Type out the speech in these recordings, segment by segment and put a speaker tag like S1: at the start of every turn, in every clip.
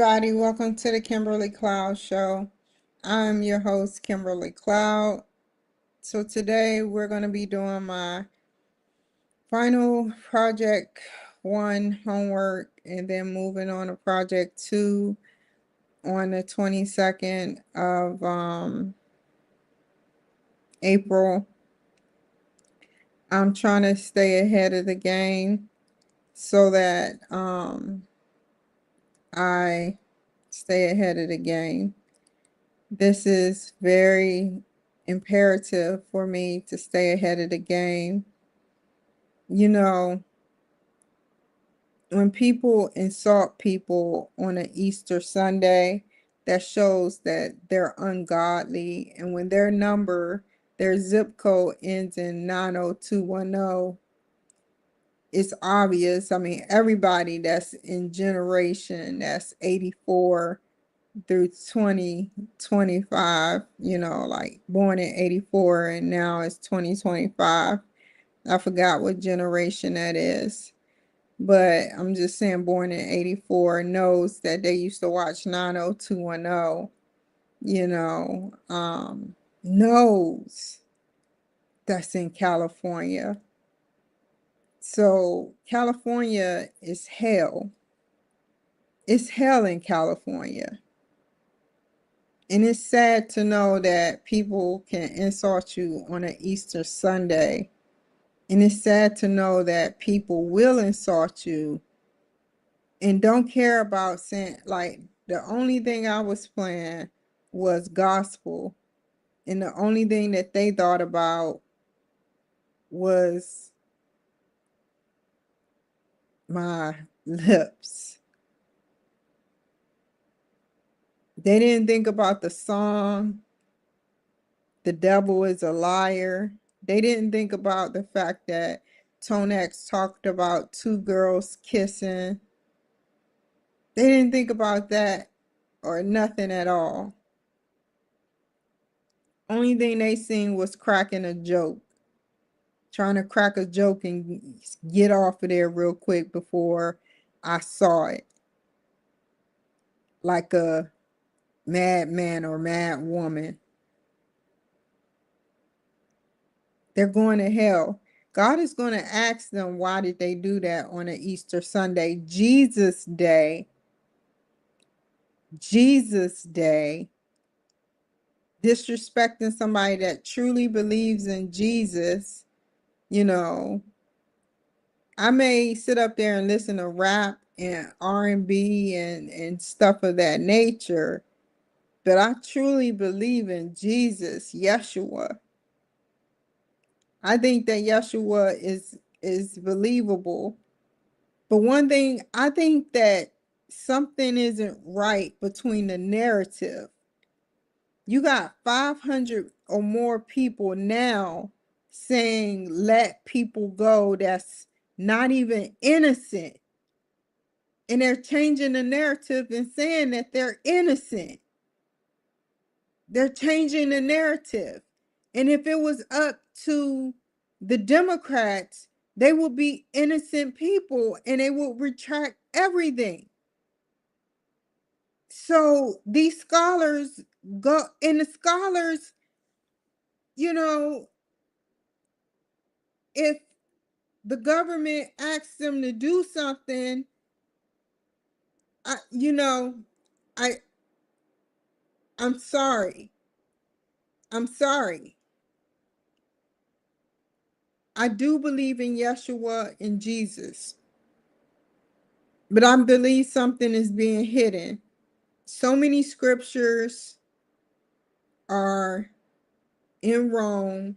S1: everybody, welcome to the Kimberly Cloud Show. I'm your host, Kimberly Cloud. So today we're going to be doing my final project 1 homework and then moving on to project 2 on the 22nd of April. I'm trying to stay ahead of the game so that I stay ahead of the game. This is very imperative for me to stay ahead of the game. You know, when people insult people on an Easter Sunday, that shows that they're ungodly. And when their zip code ends in 90210, it's obvious. I mean, everybody that's in generation that's 84 through 2025, like born in 84 and now it's 2025. I forgot what generation that is, but I'm just saying born in 84 knows that they used to watch 90210, knows that's in California. So California is hell. It's hell in California. And it's sad to know that people can insult you on an Easter Sunday. And it's sad to know that people will insult you and don't care about saying, like, the only thing I was playing was gospel. And the only thing that they thought about was my lips. They didn't think about the song, The Devil is a Liar. They didn't think about the fact that Tonex talked about two girls kissing. They didn't think about that or nothing at all. Only thing they seen was cracking a joke. Trying to crack a joke and get off of there real quick before I saw it. Like a madman or mad woman. They're going to hell. God is going to ask them, why did they do that on an Easter Sunday? Jesus Day, disrespecting somebody that truly believes in Jesus. I may sit up there and listen to rap and R&B and stuff of that nature, but I truly believe in Jesus, Yeshua. I think that Yeshua is believable. But one thing, I think that something isn't right between the narrative. You got 500 or more people now saying let people go that's not even innocent. And they're changing the narrative and saying that they're innocent. They're changing the narrative. And if it was up to the Democrats, they would be innocent people and they would retract everything. So these scholars go, and the scholars, if the government asks them to do something, I, I, I'm sorry. I'm sorry. I do believe in Yeshua and Jesus, but I believe something is being hidden. So many scriptures are in Rome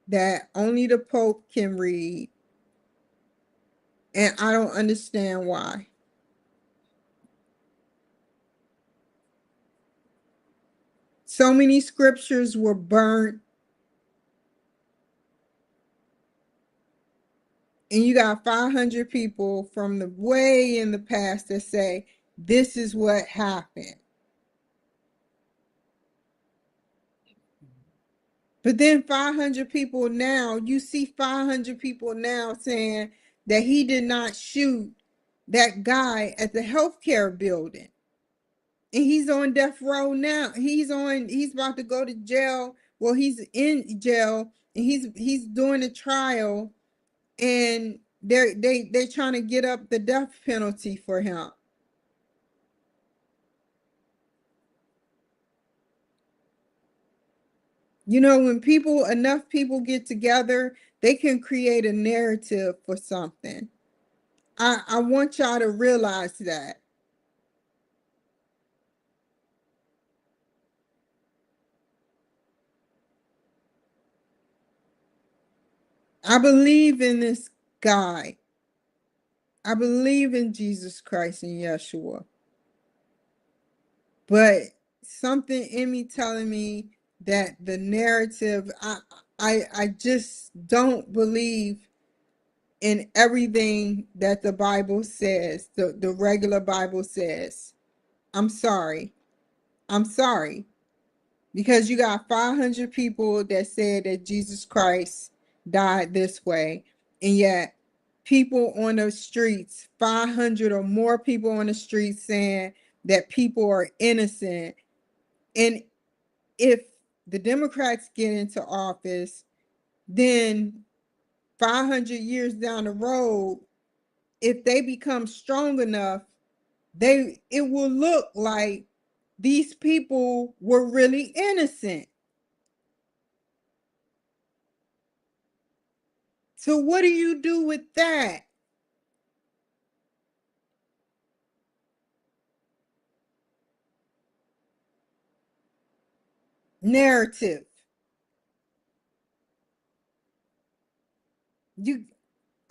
S1: that only the Pope can read, and I don't understand why. So many scriptures were burnt, and you got 500 people from the way in the past that say this is what happened. But then 500 people now, you see 500 people now saying that he did not shoot that guy at the healthcare building. And he's on death row now. He's about to go to jail. Well, he's in jail and he's doing a trial, and they're trying to get up the death penalty for him. You know, when enough people get together, they can create a narrative for something. I want y'all to realize that. I believe in this guy. I believe in Jesus Christ and Yeshua. But something in me telling me that the narrative, I just don't believe in everything that the Bible says, the regular Bible says. I'm sorry. I'm sorry. Because you got 500 people that said that Jesus Christ died this way, and yet people on the streets, 500 or more people on the streets saying that people are innocent. And if the Democrats get into office, then 500 years down the road, if they become strong enough, it will look like these people were really innocent. So what do you do with that narrative? You,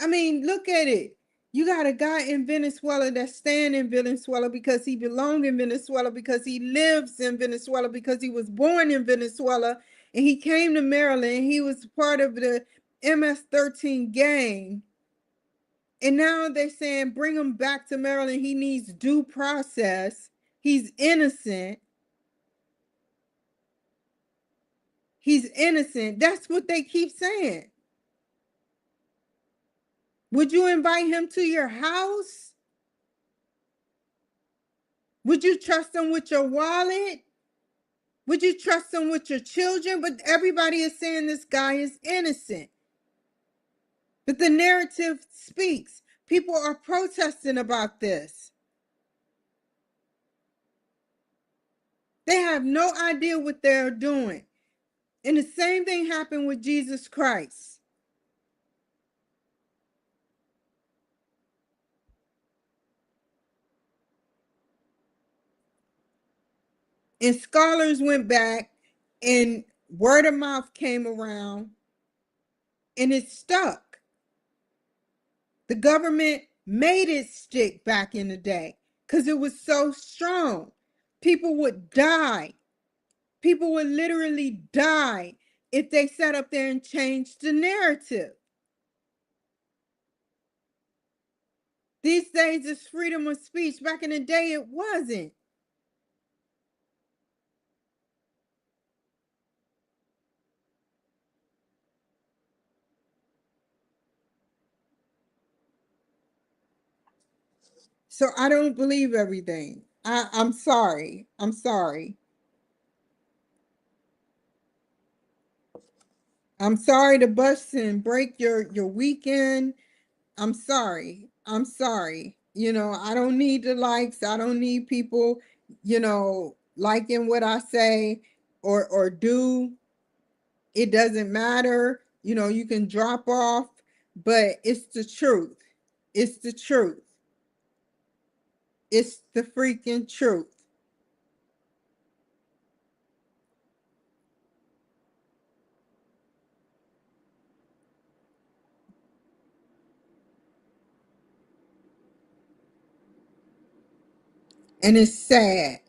S1: I mean, look at it. You got a guy in Venezuela that's staying in Venezuela because he belongs in Venezuela, because he lives in Venezuela, because he was born in Venezuela, and he came to Maryland. He was part of the MS-13 gang. And now they're saying bring him back to Maryland. He needs due process. He's innocent. He's innocent. That's what they keep saying. Would you invite him to your house? Would you trust him with your wallet? Would you trust him with your children? But everybody is saying this guy is innocent. But the narrative speaks. People are protesting about this. They have no idea what they're doing. And the same thing happened with Jesus Christ. And scholars went back, and word of mouth came around, and it stuck. The government made it stick back in the day because it was so strong. People would die. People would literally die if they sat up there and changed the narrative. These days it's freedom of speech. Back in the day, it wasn't. So I don't believe everything. I'm sorry. I'm sorry. I'm sorry to bust and break your weekend. I'm sorry. I'm sorry. You know, I don't need the likes. I don't need people, liking what I say or do. It doesn't matter. You know, you can drop off, but it's the truth. It's the truth. It's the freaking truth. And it's sad.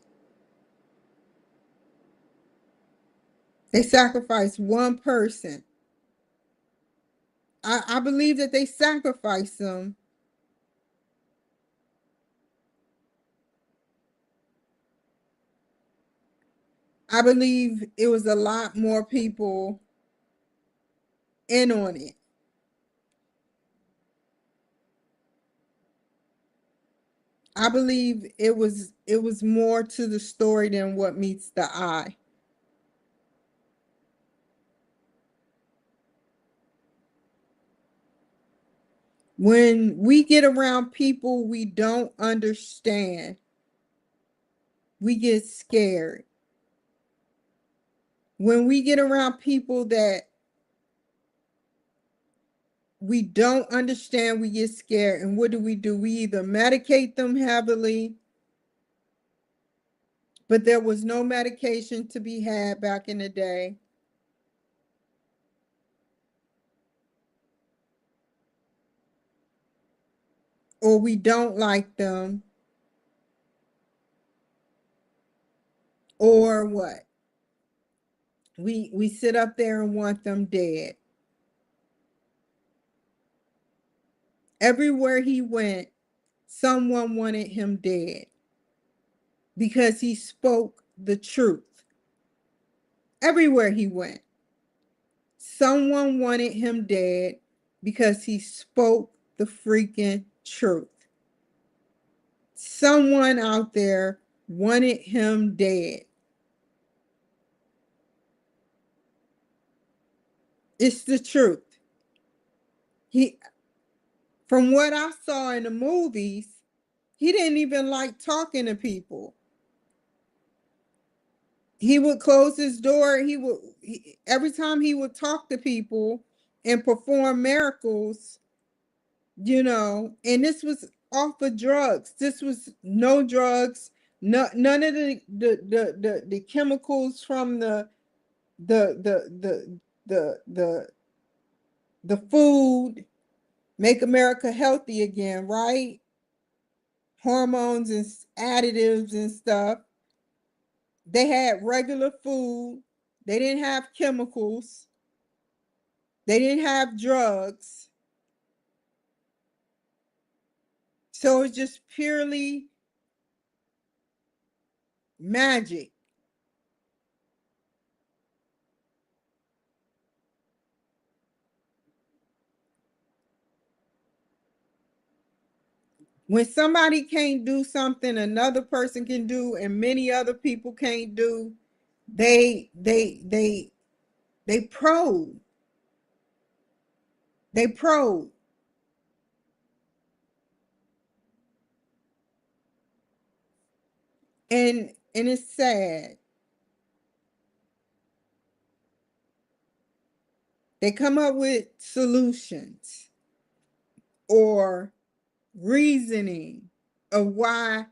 S1: They sacrificed one person. I believe that they sacrificed them. I believe it was a lot more people in on it. I believe it was more to the story than what meets the eye. When we get around people we don't understand, we get scared. When we get around people that we don't understand, we get scared. And what do? We either medicate them heavily, but there was no medication to be had back in the day, or we don't like them, or what? We sit up there and want them dead. Everywhere he went, someone wanted him dead because he spoke the truth. Everywhere he went, someone wanted him dead because he spoke the freaking truth. Someone out there wanted him dead. It's the truth. From what I saw in the movies, he didn't even like talking to people. He would close his door. Every time he would talk to people and perform miracles, and this was off of drugs. This was no drugs, none of the chemicals from the the the the food, make America healthy again, right? Hormones and additives and stuff. They had regular food. They didn't have chemicals. They didn't have drugs. So it's just purely magic. When somebody can't do something another person can do and many other people can't do, they probe. They probe. And it's sad. They come up with solutions or reasoning of why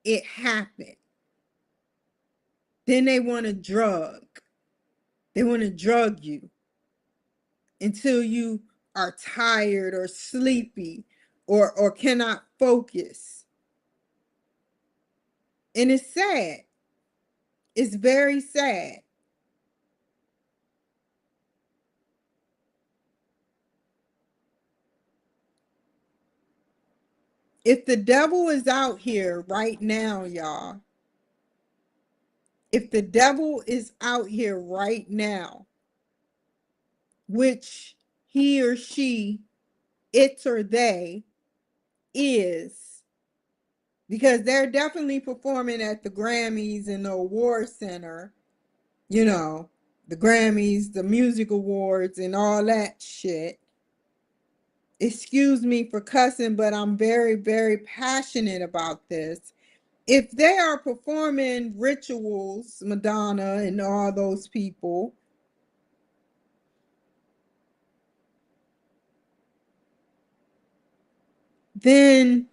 S1: it happened. Then they want to drug. They want to drug you until you are tired or sleepy or cannot focus. And it's sad. It's very sad. If the devil is out here right now, y'all, if the devil is out here right now, which he or she, it or they is, because they're definitely performing at the Grammys and the Award Center, the Grammys, the music awards, and all that shit. Excuse me for cussing, but I'm very, very passionate about this. If they are performing rituals, Madonna and all those people, then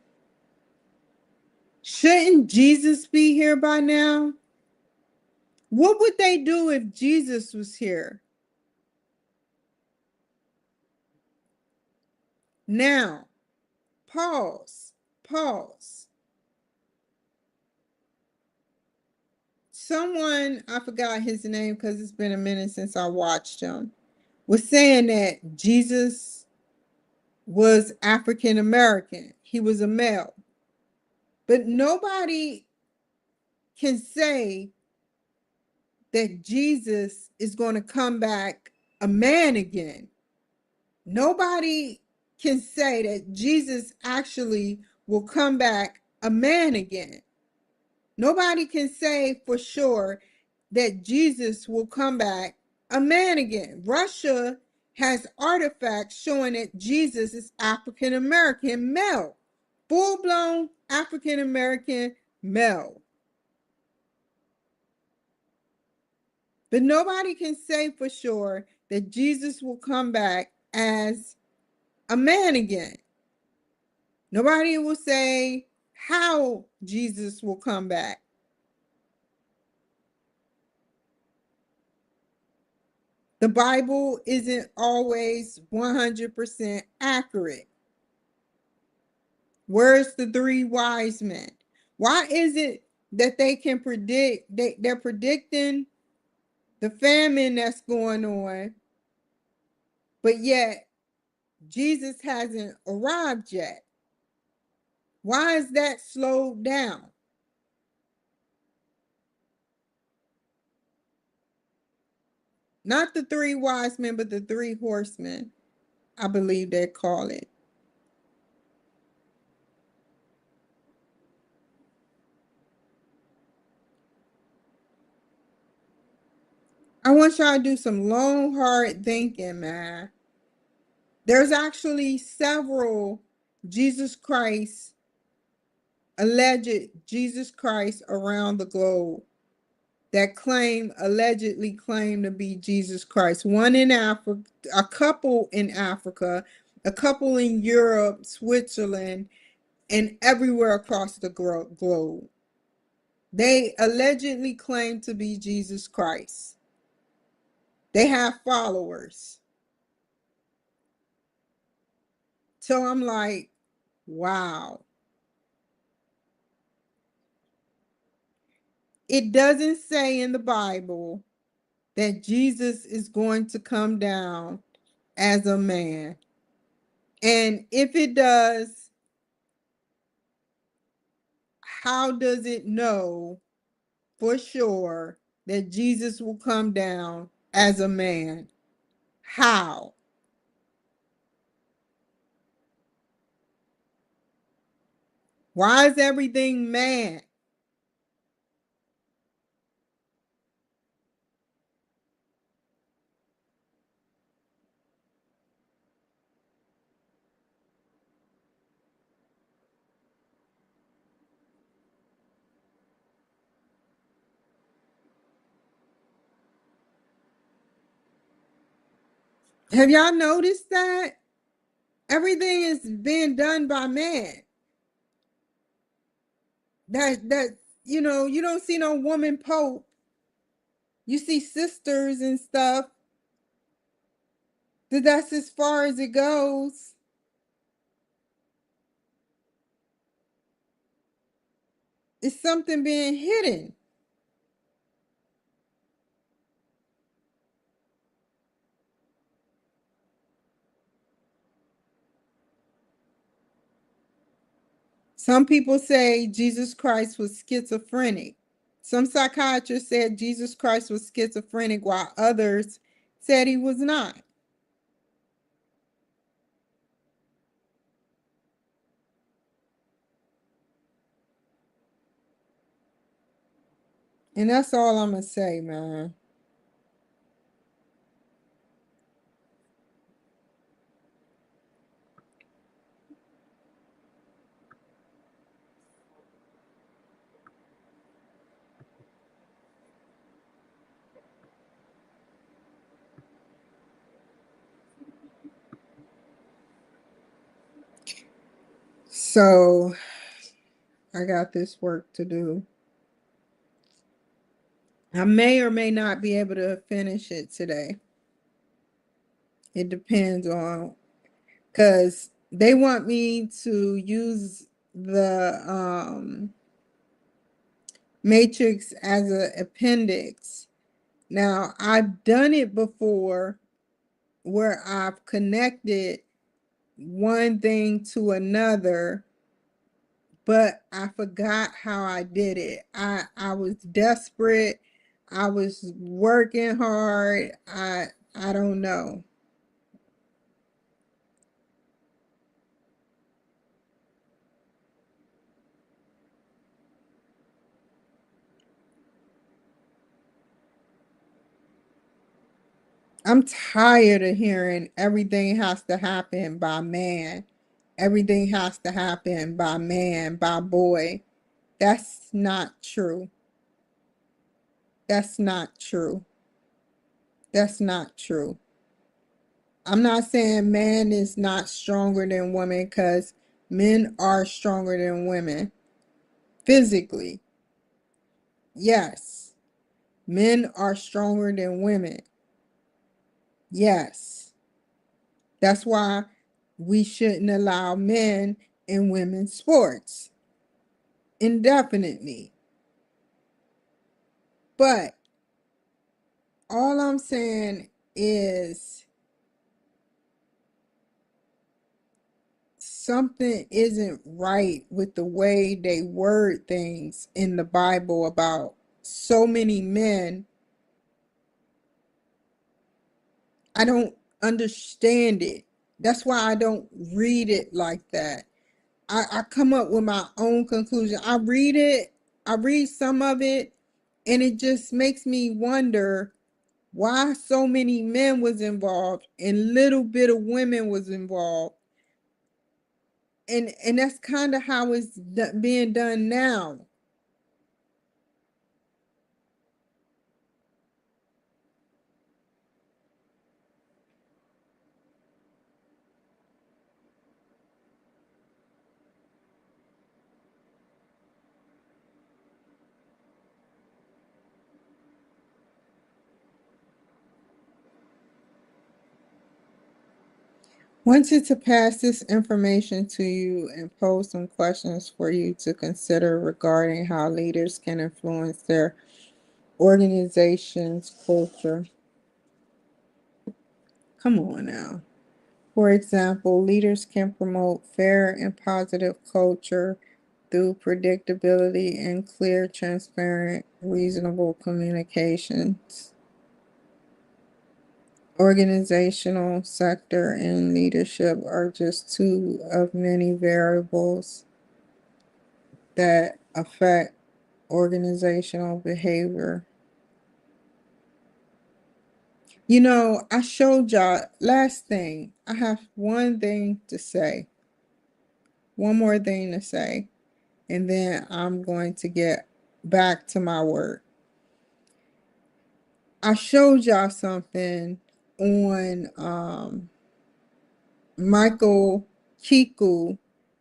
S1: shouldn't Jesus be here by now? What would they do if Jesus was here? Now, pause. Someone, I forgot his name because it's been a minute since I watched him, was saying that Jesus was African American. He was a male. But nobody can say that Jesus is going to come back a man again. Nobody can say that Jesus actually will come back a man again. Nobody can say for sure that Jesus will come back a man again. Russia has artifacts showing that Jesus is African American male, full-blown African American male. But nobody can say for sure that Jesus will come back as a man again. Nobody will say how Jesus will come back. The Bible isn't always 100% accurate. Where's the three wise men? Why is it that they can predict, they're predicting the famine that's going on, but yet Jesus hasn't arrived yet? Why is that slowed down? Not the three wise men, but the three horsemen, I believe they call it. I want y'all to do some long, hard thinking, man. There's actually several Jesus Christ, alleged Jesus Christ around the globe that allegedly claim to be Jesus Christ. One in Africa, a couple in Africa, a couple in Europe, Switzerland, and everywhere across the globe. They allegedly claim to be Jesus Christ. They have followers. So I'm like, wow. It doesn't say in the Bible that Jesus is going to come down as a man. And if it does, how does it know for sure that Jesus will come down as a man? How? Why is everything man? Have y'all noticed that? Everything is being done by man. That you don't see no woman pope. You see sisters and stuff. That's as far as it goes. It's something being hidden. Some people say Jesus Christ was schizophrenic. Some psychiatrists said Jesus Christ was schizophrenic, while others said he was not. And that's all I'm going to say, man. So I got this work to do. I may or may not be able to finish it today. It depends on, because they want me to use the matrix as an appendix. Now, I've done it before where I've connected one thing to another, but I forgot how I did it. I was desperate. I was working hard. I don't know. I'm tired of hearing everything has to happen by man. Everything has to happen by man, by boy. That's not true. That's not true. That's not true. I'm not saying man is not stronger than women, because men are stronger than women physically. Yes. Men are stronger than women. Yes. That's why we shouldn't allow men in women's sports indefinitely. But all I'm saying is something isn't right with the way they word things in the Bible about so many men. I don't understand it. That's why I don't read it like that. I come up with my own conclusion. I read some of it, and it just makes me wonder why so many men was involved and little bit of women was involved. And that's kind of how it's being done now. Wanted to pass this information to you and pose some questions for you to consider regarding how leaders can influence their organization's culture. Come on now. For example, leaders can promote fair and positive culture through predictability and clear, transparent, reasonable communications. Organizational sector and leadership are just two of many variables that affect organizational behavior. You know, I showed y'all last thing. I have one thing to say, one more thing to say, and then I'm going to get back to my work. I showed y'all something on Michael Kiku,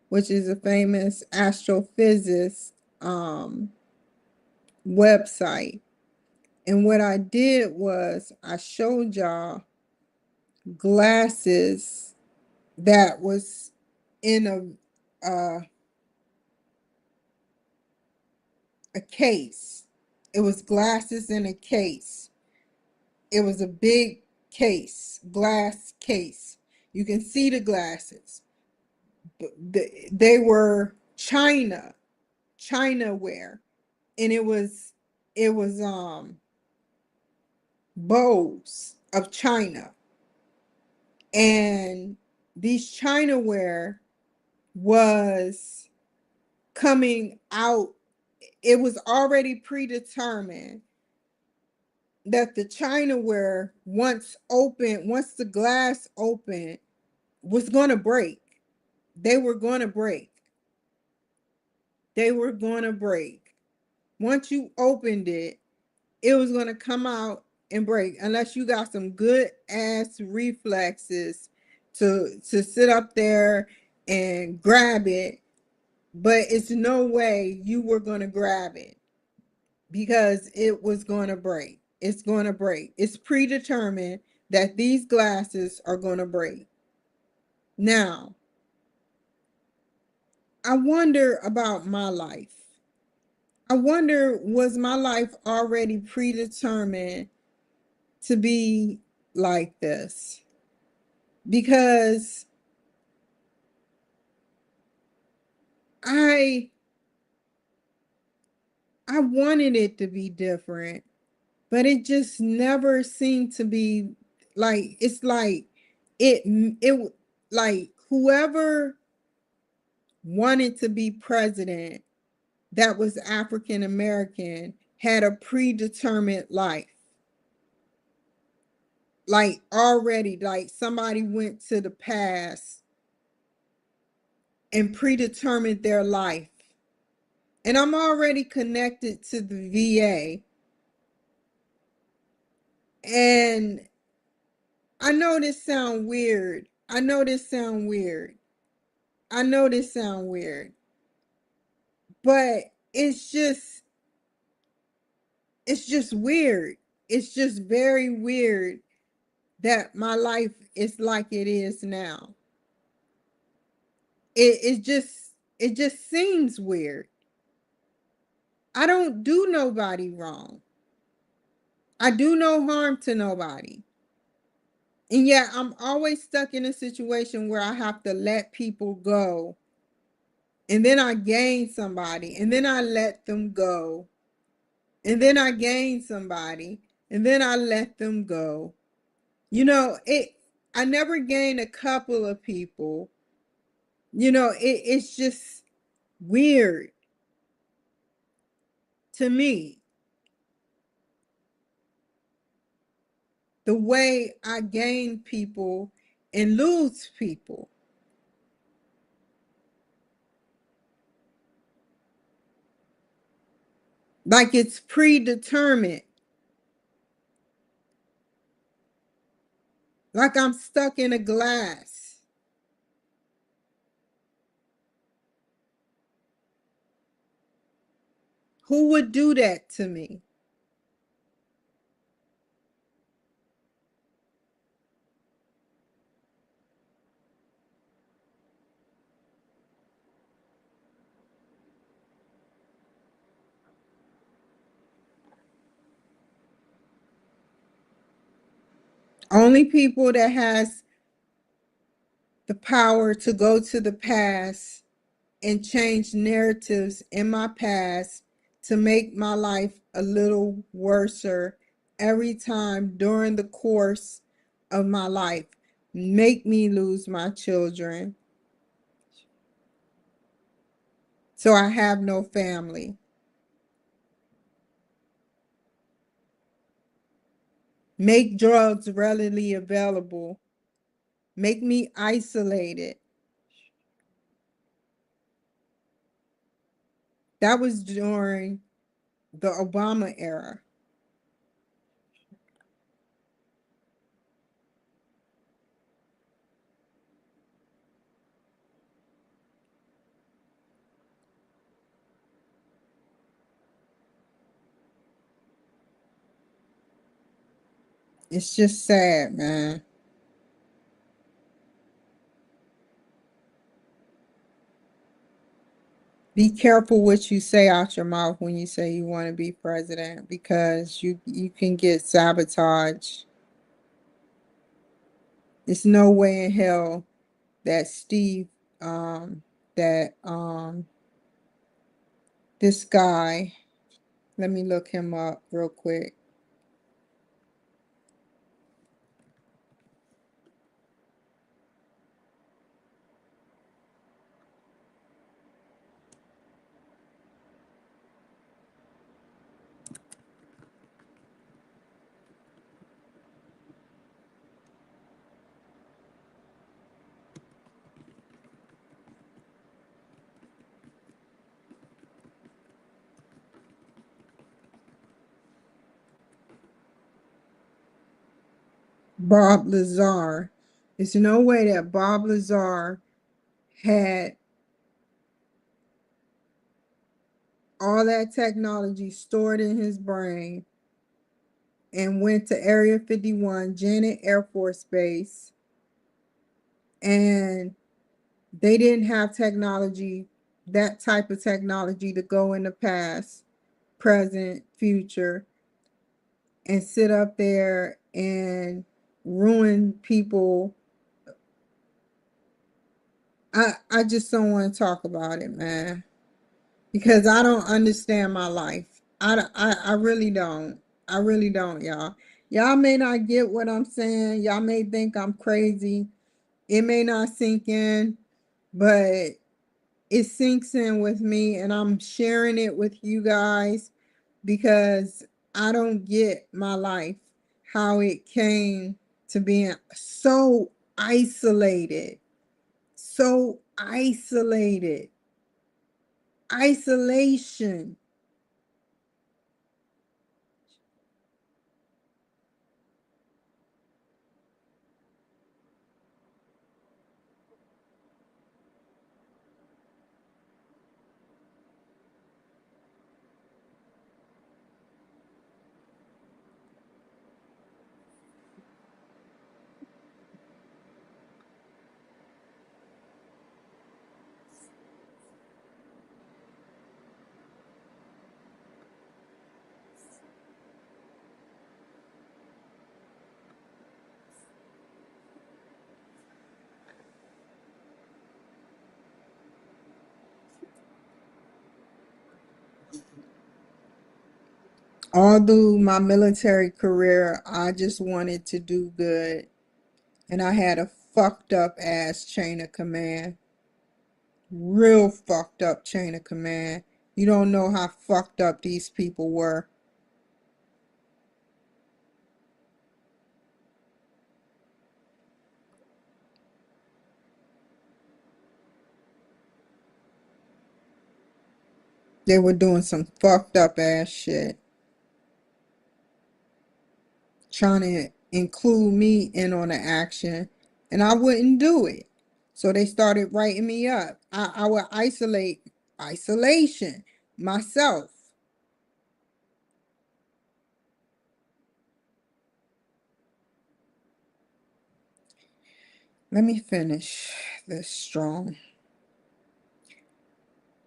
S1: which is a famous astrophysicist website. And what I did was I showed y'all glasses that was in a case. It was glasses in a case. It was a big case, glass case. You can see the glasses. They were China ware, and it was bows of China, and these China ware was coming out. It was already predetermined that the China ware, once the glass opened, was going to break. They were going to break. They were going to break. Once you opened it, it was going to come out and break unless you got some good ass reflexes to sit up there and grab it. But it's no way you were going to grab it, because it was going to break. It's going to break. It's predetermined that these glasses are going to break. Now, I wonder about my life. I wonder, was my life already predetermined to be like this? Because I I wanted it to be different, but it just never seemed to be. Like, it's like it like whoever wanted to be president that was African American had a predetermined life. like already, like somebody went to the past and predetermined their life. And I'm already connected to the VA. And I know this sound weird. I know this sound weird. I know this sound weird. But it's just weird. It's just very weird that my life is like it is now. It just seems weird. I don't do nobody wrong. I do no harm to nobody. And yet I'm always stuck in a situation where I have to let people go. And then I gain somebody, and then I let them go. And then I gain somebody, and then I let them go. You know, I never gain a couple of people. You know, it's just weird to me the way I gain people and lose people. Like it's predetermined. Like I'm stuck in a glass. Who would do that to me? Only people that has the power to go to the past and change narratives in my past to make my life a little worser every time during the course of my life. Make me lose my children. So I have no family. Make drugs readily available. Make me isolated. That was during the Obama era. It's just sad, man. Be careful what you say out your mouth when you say you want to be president, because you can get sabotaged. There's no way in hell that Steve, that this guy, let me look him up real quick. Bob Lazar. There's no way that Bob Lazar had all that technology stored in his brain and went to Area 51, Janet Air Force Base, and they didn't have technology, that type of technology to go in the past, present, future, and sit up there and ruin people. I just don't want to talk about it, man, because I don't understand my life. I really don't. I really don't, y'all. Y'all may not get what I'm saying. Y'all may think I'm crazy. It may not sink in, but it sinks in with me, and I'm sharing it with you guys because I don't get my life, how it came to being so isolated, so isolated. Isolation. All through my military career, I just wanted to do good. And I had a fucked up ass chain of command. Real fucked up chain of command. You don't know how fucked up these people were. They were doing some fucked up ass shit, trying to include me in on the action, and I wouldn't do it. So they started writing me up. I would isolation myself. Let me finish this strong.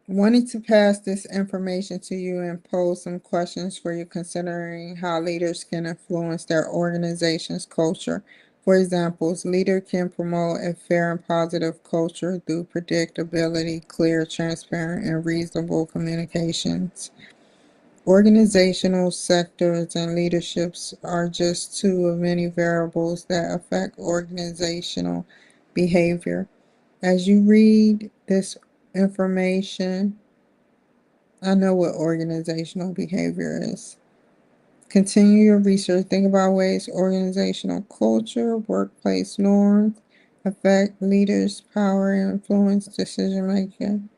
S1: Wanting to pass this information to you and pose some questions for you considering how leaders can influence their organization's culture. For example, leader can promote a fair and positive culture through predictability, clear, transparent, and reasonable communications. Organizational sectors and leaderships are just two of many variables that affect organizational behavior. As you read this information, I know what organizational behavior is. Continue your research. Think about ways organizational culture, workplace norms affect leaders' power and influence decision making.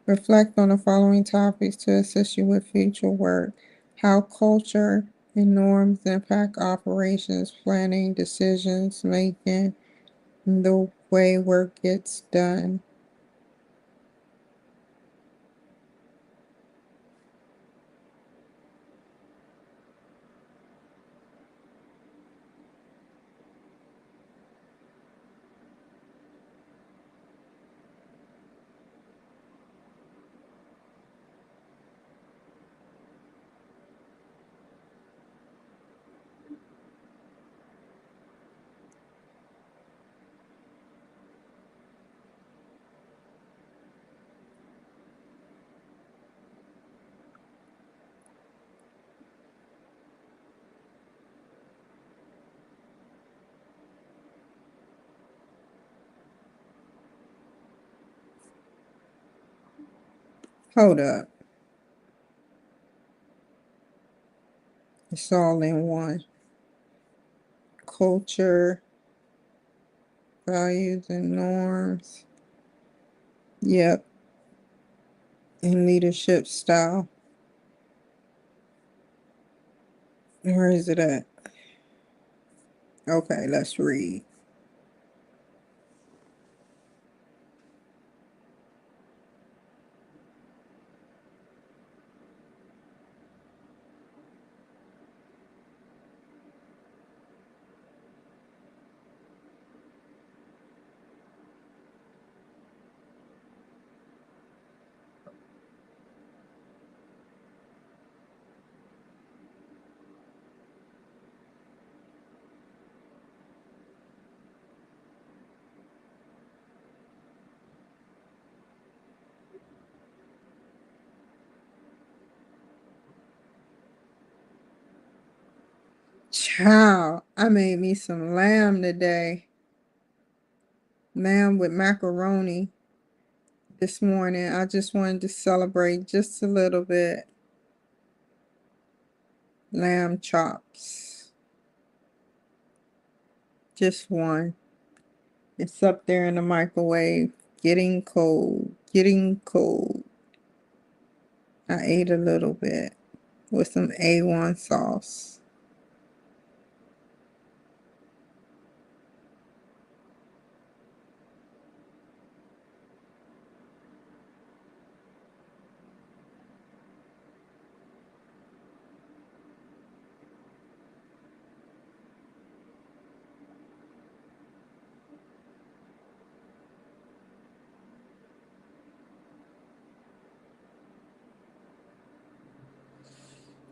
S1: Reflect on the following topics to assist you with future work. How culture and norms impact operations, planning, decisions making, and the way work gets done. Hold up. It's all in one. Culture, values, and norms. Yep. And leadership style. Where is it at? Okay, let's read. Child, I made me some lamb today. Lamb with macaroni this morning. I just wanted to celebrate just a little bit. Lamb chops. Just one. It's up there in the microwave, getting cold, getting cold. I ate a little bit with some A1 sauce.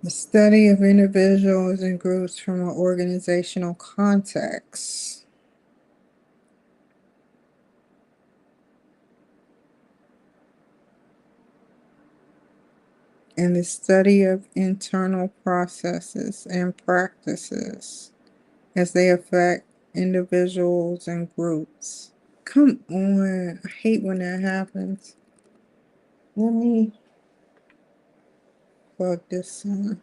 S1: The study of individuals and groups from an organizational context. And the study of internal processes and practices as they affect individuals and groups. Come on, I hate when that happens. Let me plug this in.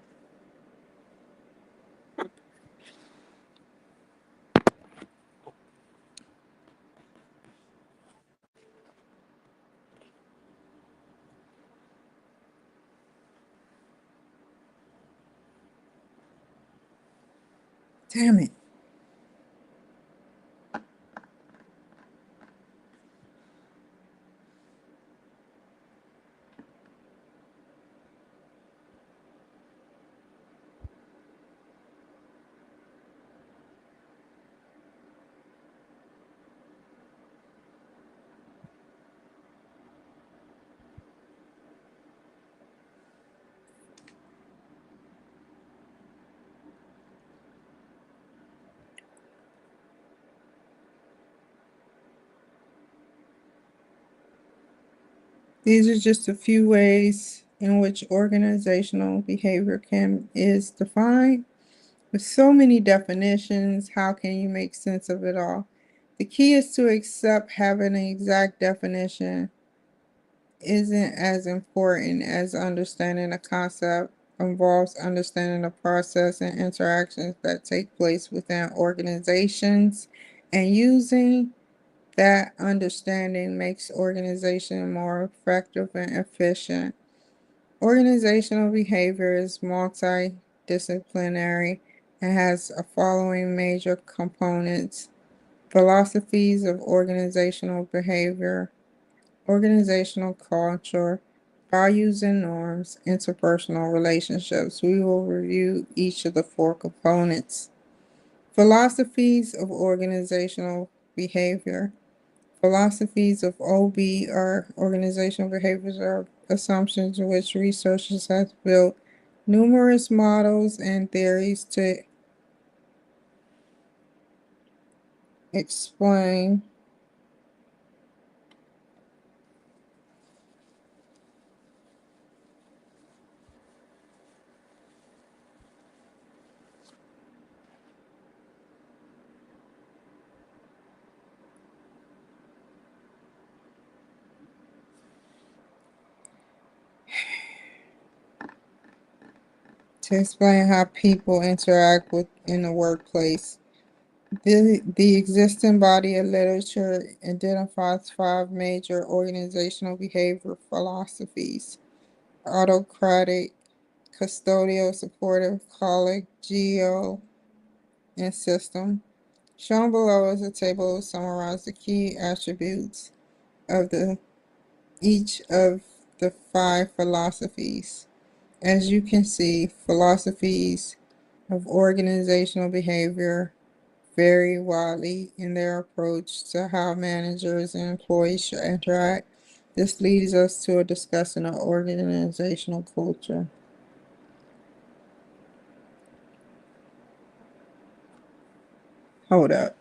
S1: Damn it. These are just a few ways in which organizational behavior is defined. With so many definitions, how can you make sense of it all? The key is to accept having an exact definition isn't as important as understanding a concept involves understanding the process and interactions that take place within organizations, and using that understanding makes organization more effective and efficient. Organizational behavior is multidisciplinary and has a following major components: philosophies of organizational behavior, organizational culture, values and norms, interpersonal relationships. We will review each of the four components. Philosophies of organizational behavior. Philosophies of OB are organizational behaviors are assumptions in which researchers have built numerous models and theories to explain how people interact with in the workplace. The existing body of literature identifies five major organizational behavior philosophies: autocratic, custodial, supportive, collegial, and system. Shown below is a table to summarize the key attributes of each of the five philosophies. As you can see, philosophies of organizational behavior vary widely in their approach to how managers and employees should interact. This leads us to a discussion of organizational culture. Hold up.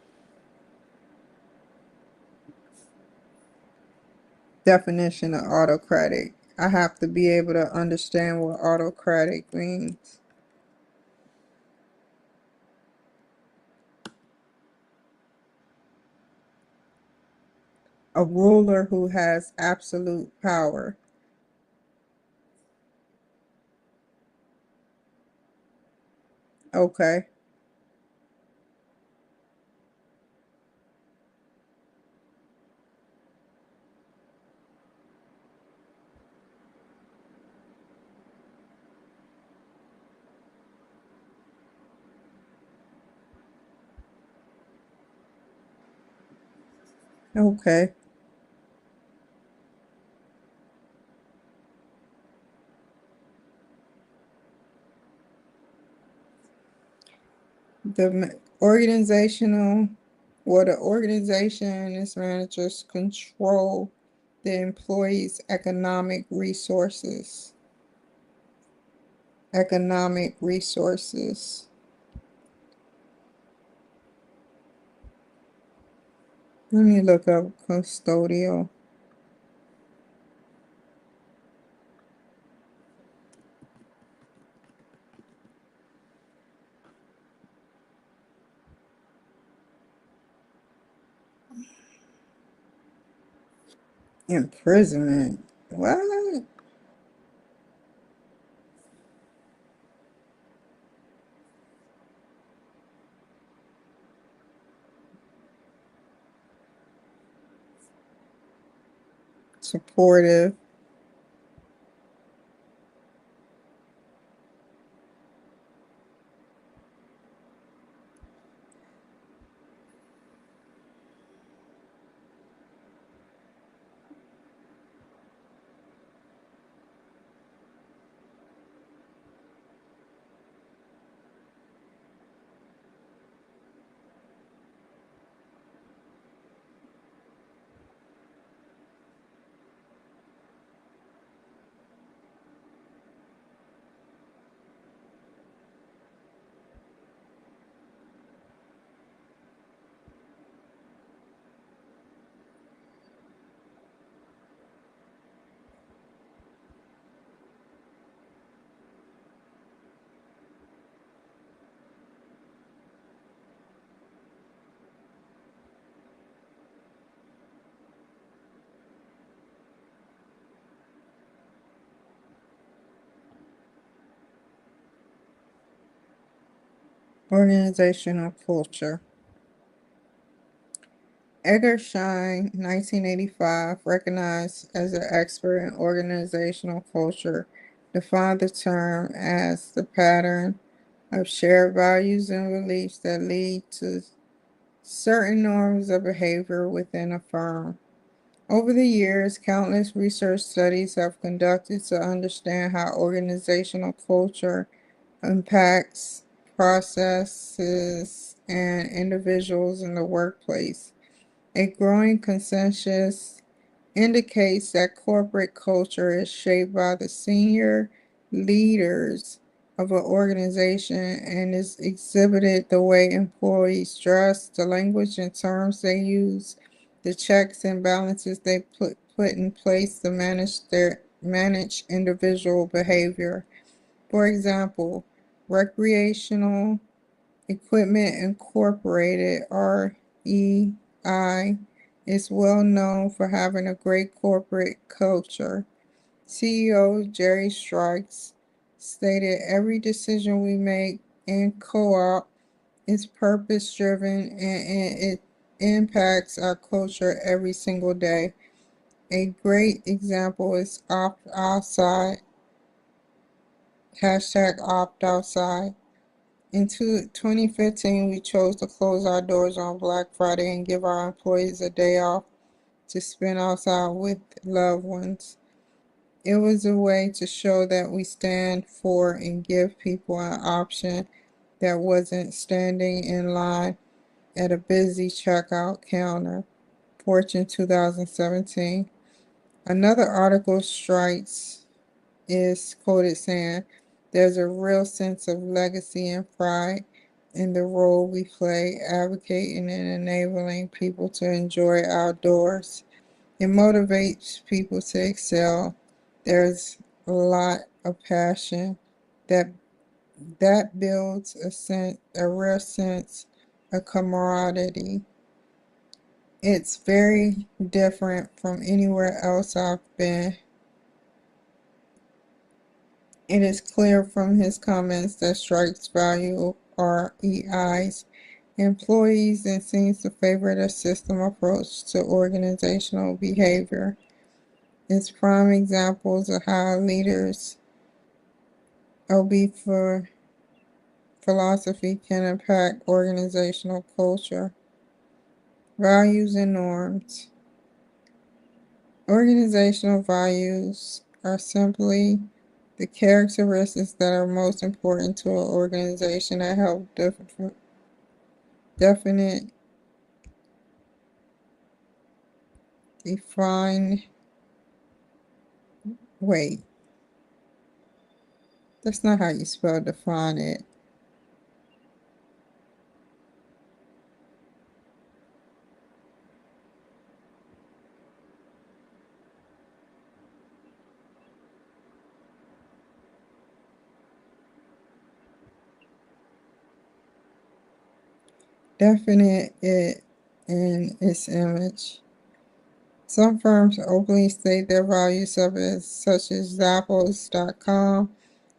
S1: Definition of autocratic. I have to be able to understand what autocratic means. A ruler who has absolute power. Okay. Okay. Organizational, well, the organization and its managers control the employees' economic resources. Economic resources. Let me look up custodial. Imprisonment. What? Supportive. Organizational culture. Edgar Schein, 1985, recognized as an expert in organizational culture, defined the term as the pattern of shared values and beliefs that lead to certain norms of behavior within a firm. Over the years, countless research studies have conducted to understand how organizational culture impacts processes and individuals in the workplace. A growing consensus indicates that corporate culture is shaped by the senior leaders of an organization and is exhibited the way employees dress, the language and terms they use, the checks and balances they put in place to manage individual behavior. For example, recreational Equipment Incorporated, REI, is well known for having a great corporate culture. CEO Jerry Strikes stated, "Every decision we make in co-op is purpose-driven and it impacts our culture every single day." A great example is Opt Outside, hashtag Opt Outside. In 2015, we chose to close our doors on Black Friday and give our employees a day off to spend outside with loved ones. It was a way to show that we stand for and give people an option that wasn't standing in line at a busy checkout counter. Fortune 2017. Another article strikes is quoted saying, "There's a real sense of legacy and pride in the role we play advocating and enabling people to enjoy outdoors. It motivates people to excel. There's a lot of passion that builds a real sense of camaraderie. It's very different from anywhere else I've been. It is clear from his comments that Strike's value REI's employees and seems to favor a system approach to organizational behavior. It's prime examples of how leaders' OB for philosophy can impact organizational culture. Values and norms. Organizational values are simply the characteristics that are most important to an organization that help definite, define, wait, that's not how you spell define it. Definite it in its image. Some firms openly state their values such as Zappos.com,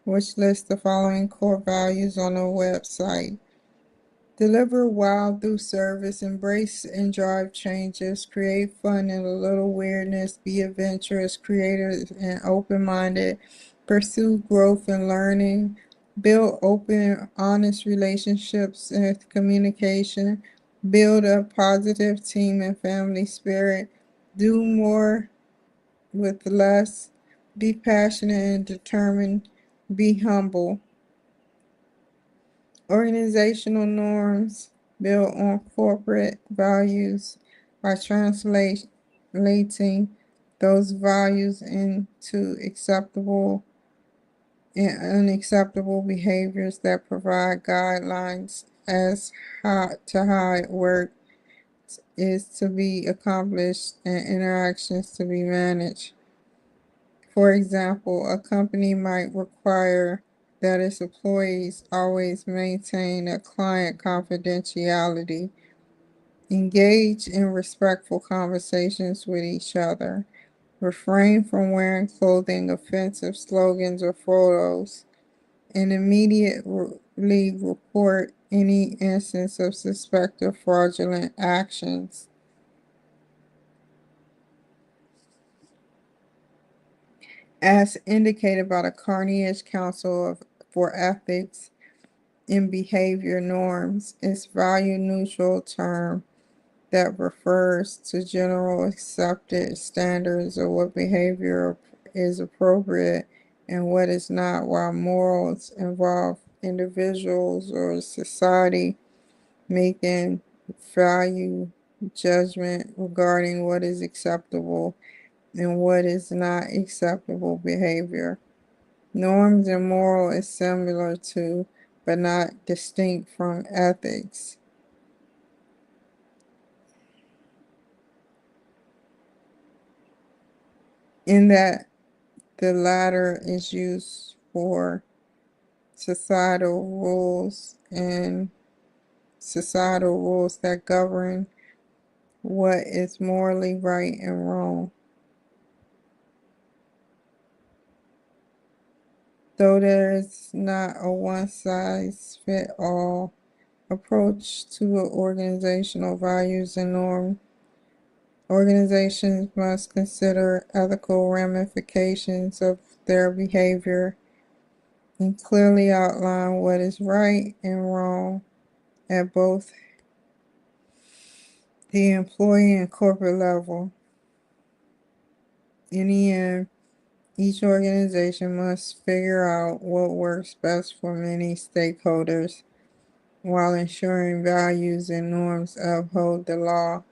S1: which lists the following core values on their website. Deliver wow through service, embrace and drive changes, create fun in a little weirdness, be adventurous, creative, and open-minded, pursue growth and learning, build open, honest relationships and communication, build a positive team and family spirit, do more with less, be passionate and determined, be humble. Organizational norms built on corporate values by translating those values into acceptable and unacceptable behaviors that provide guidelines as to how work is to be accomplished and interactions to be managed. For example, a company might require that its employees always maintain a client confidentiality, engage in respectful conversations with each other, refrain from wearing clothing, offensive slogans or photos, and immediately report any instance of suspected fraudulent actions. As indicated by the Carnegie for Ethics in Behavior Norms, is value-neutral term that refers to general accepted standards of what behavior is appropriate and what is not, while morals involve individuals or society making value judgment regarding what is acceptable and what is not acceptable behavior. Norms and moral is similar to, but not distinct from ethics, in that the latter is used for societal rules that govern what is morally right and wrong. Though there is not a one-size-fits-all approach to organizational values and norms, organizations must consider ethical ramifications of their behavior and clearly outline what is right and wrong at both the employee and corporate level. In the end, each organization must figure out what works best for many stakeholders while ensuring values and norms uphold the law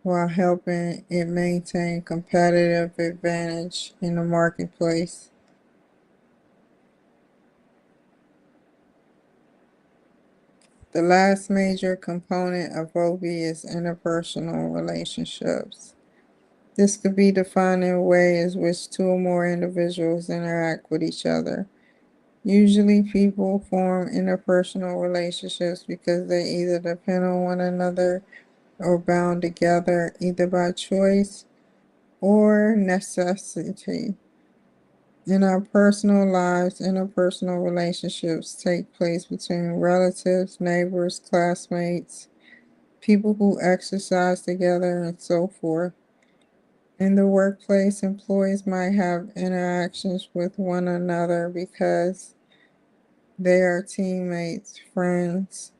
S1: while helping it maintain competitive advantage in the marketplace. The last major component of OB is interpersonal relationships. This could be defined in ways in which two or more individuals interact with each other. Usually people form interpersonal relationships because they either depend on one another or bound together either by choice or necessity. In our personal lives, interpersonal relationships take place between relatives, neighbors, classmates, people who exercise together, and so forth. In the workplace, employees might have interactions with one another because they are teammates, friends,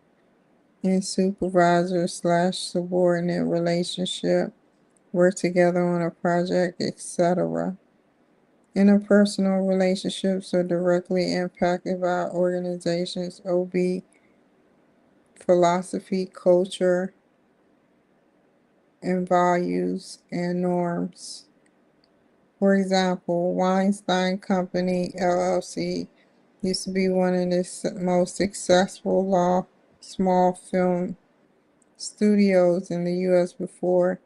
S1: and supervisor slash subordinate relationship, work together on a project, etc. Interpersonal relationships are directly impacted by organizations' OB philosophy, culture, and values and norms. For example, Weinstein Company LLC used to be one of the most successful small film studios in the U.S. before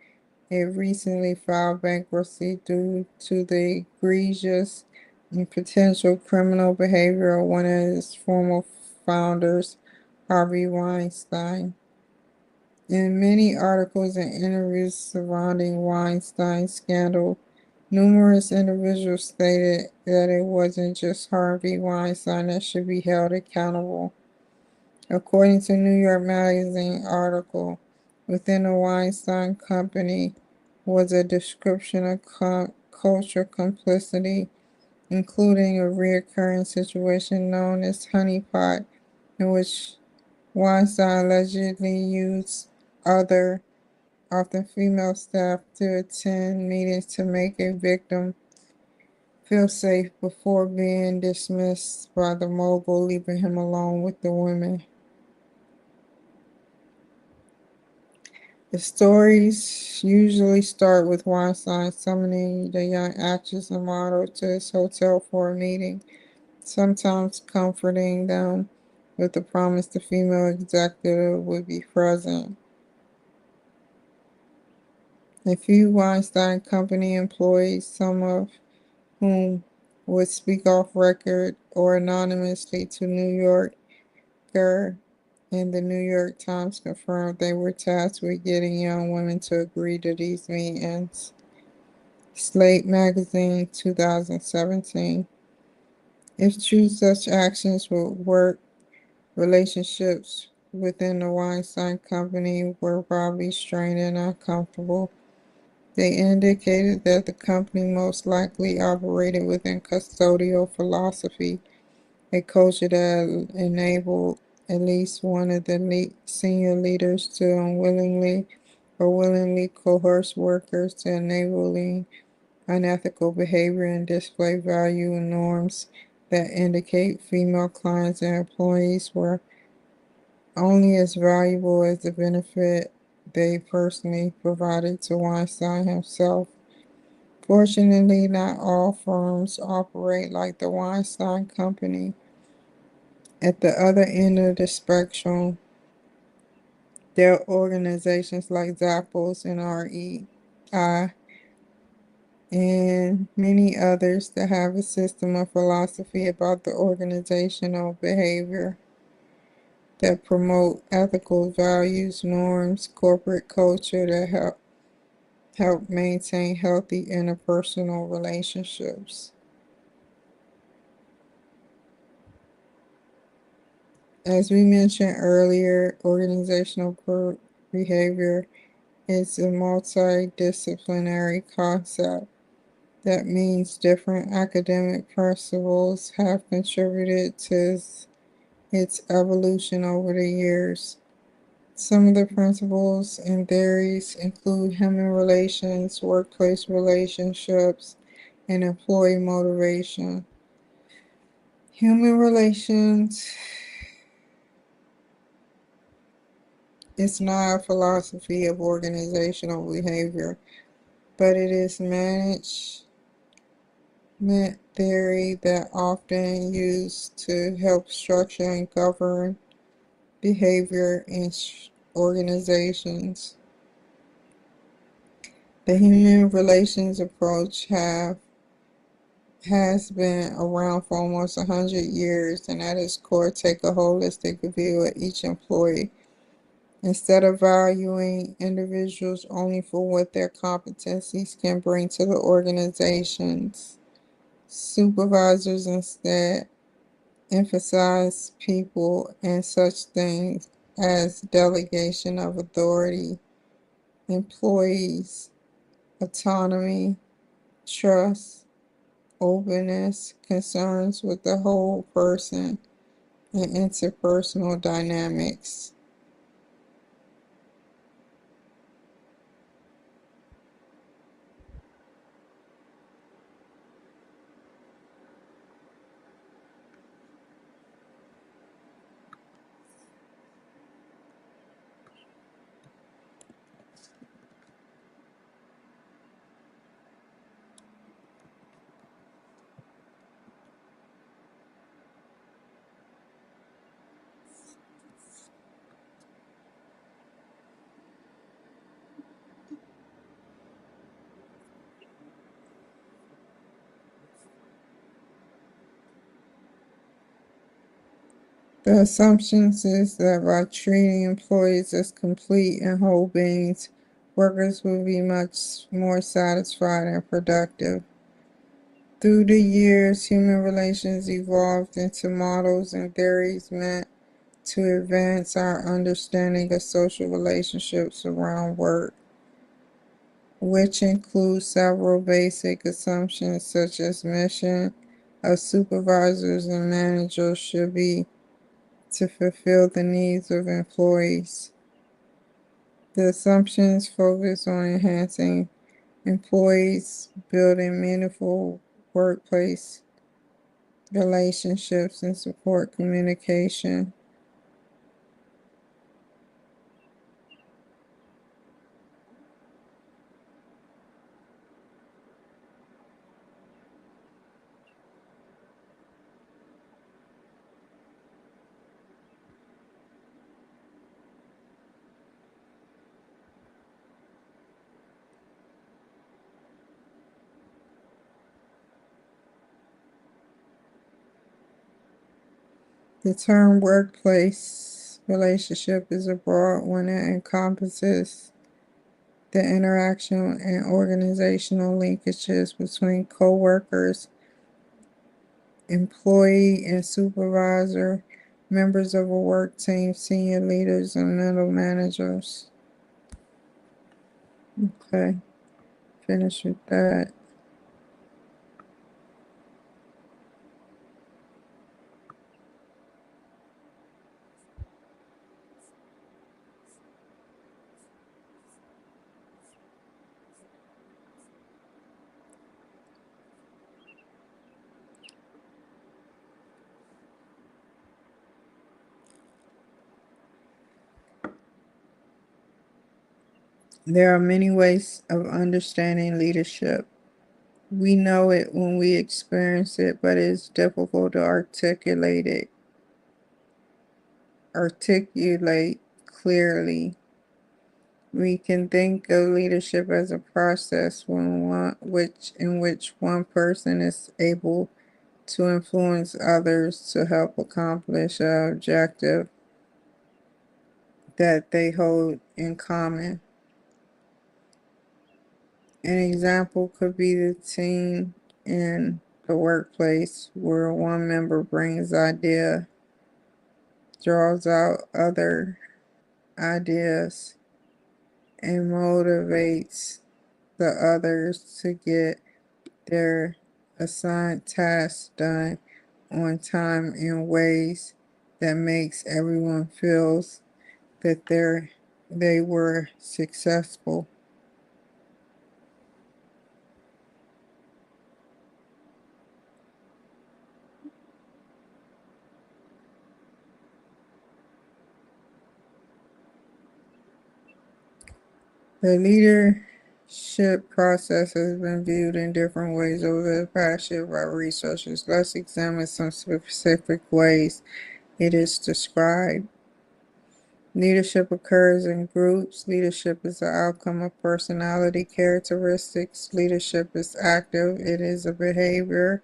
S1: it recently filed bankruptcy due to the egregious and potential criminal behavior of one of its former founders, Harvey Weinstein. In many articles and interviews surrounding Weinstein's scandal, numerous individuals stated that it wasn't just Harvey Weinstein that should be held accountable. According to New York Magazine article, within the Weinstein Company was a description of culture complicity, including a recurring situation known as honeypot, in which Weinstein allegedly used other, often female staff to attend meetings to make a victim feel safe before being dismissed by the mogul, leaving him alone with the women. The stories usually start with Weinstein summoning the young actress and model to his hotel for a meeting, sometimes comforting them with the promise the female executive would be present. A few Weinstein Company employees, some of whom would speak off record or anonymously to New Yorker and the New York Times, confirmed they were tasked with getting young women to agree to these meetings. Slate Magazine, 2017. If true, such actions would work, relationships within the Weinstein Company were probably strained and uncomfortable. They indicated that the company most likely operated within custodial philosophy, a culture that enabled at least one of the senior leaders to unwillingly or willingly coerce workers to enabling unethical behavior and display value and norms that indicate female clients and employees were only as valuable as the benefit they personally provided to Weinstein himself. Fortunately, not all firms operate like the Weinstein Company. At the other end of the spectrum, there are organizations like Zappos and REI and many others that have a system of philosophy about the organizational behavior that promote ethical values, norms, corporate culture that help maintain healthy interpersonal relationships. As we mentioned earlier, organizational behavior is a multidisciplinary concept. That means different academic principles have contributed to its evolution over the years. Some of the principles and theories include human relations, workplace relationships, and employee motivation. Human relations is not a philosophy of organizational behavior, but it is management theory that often used to help structure and govern behavior in organizations. The human relations approach has been around for almost 100 years, and at its core take a holistic view of each employee. Instead of valuing individuals only for what their competencies can bring to the organizations, supervisors instead emphasize people and such things as delegation of authority, employees, autonomy, trust, openness, concerns with the whole person, and interpersonal dynamics. The assumptions is that by treating employees as complete and whole beings, workers will be much more satisfied and productive. Through the years, human relations evolved into models and theories meant to advance our understanding of social relationships around work, which includes several basic assumptions such as mission of supervisors and managers should be to fulfill the needs of employees. The assumptions focus on enhancing employees, building meaningful workplace relationships, and support communication. The term workplace relationship is a broad one that encompasses the interaction and organizational linkages between coworkers, employee and supervisor, members of a work team, senior leaders, and middle managers. Okay, finish with that. There are many ways of understanding leadership. We know it when we experience it, but it's difficult to articulate clearly. We can think of leadership as a process in which one person is able to influence others to help accomplish an objective that they hold in common. An example could be the team in the workplace where one member brings idea, draws out other ideas, and motivates the others to get their assigned tasks done on time in ways that makes everyone feels that they were successful. The leadership process has been viewed in different ways over the past year by researchers. Let's examine some specific ways it is described. Leadership occurs in groups. Leadership is the outcome of personality characteristics. Leadership is active. It is a behavior.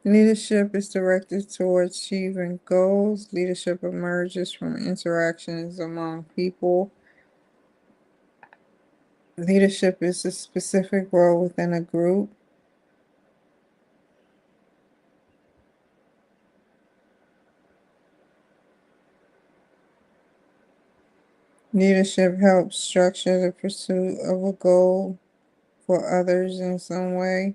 S1: Leadership is directed towards achieving goals. Leadership emerges from interactions among people. Leadership is a specific role within a group. Leadership helps structure the pursuit of a goal for others in some way.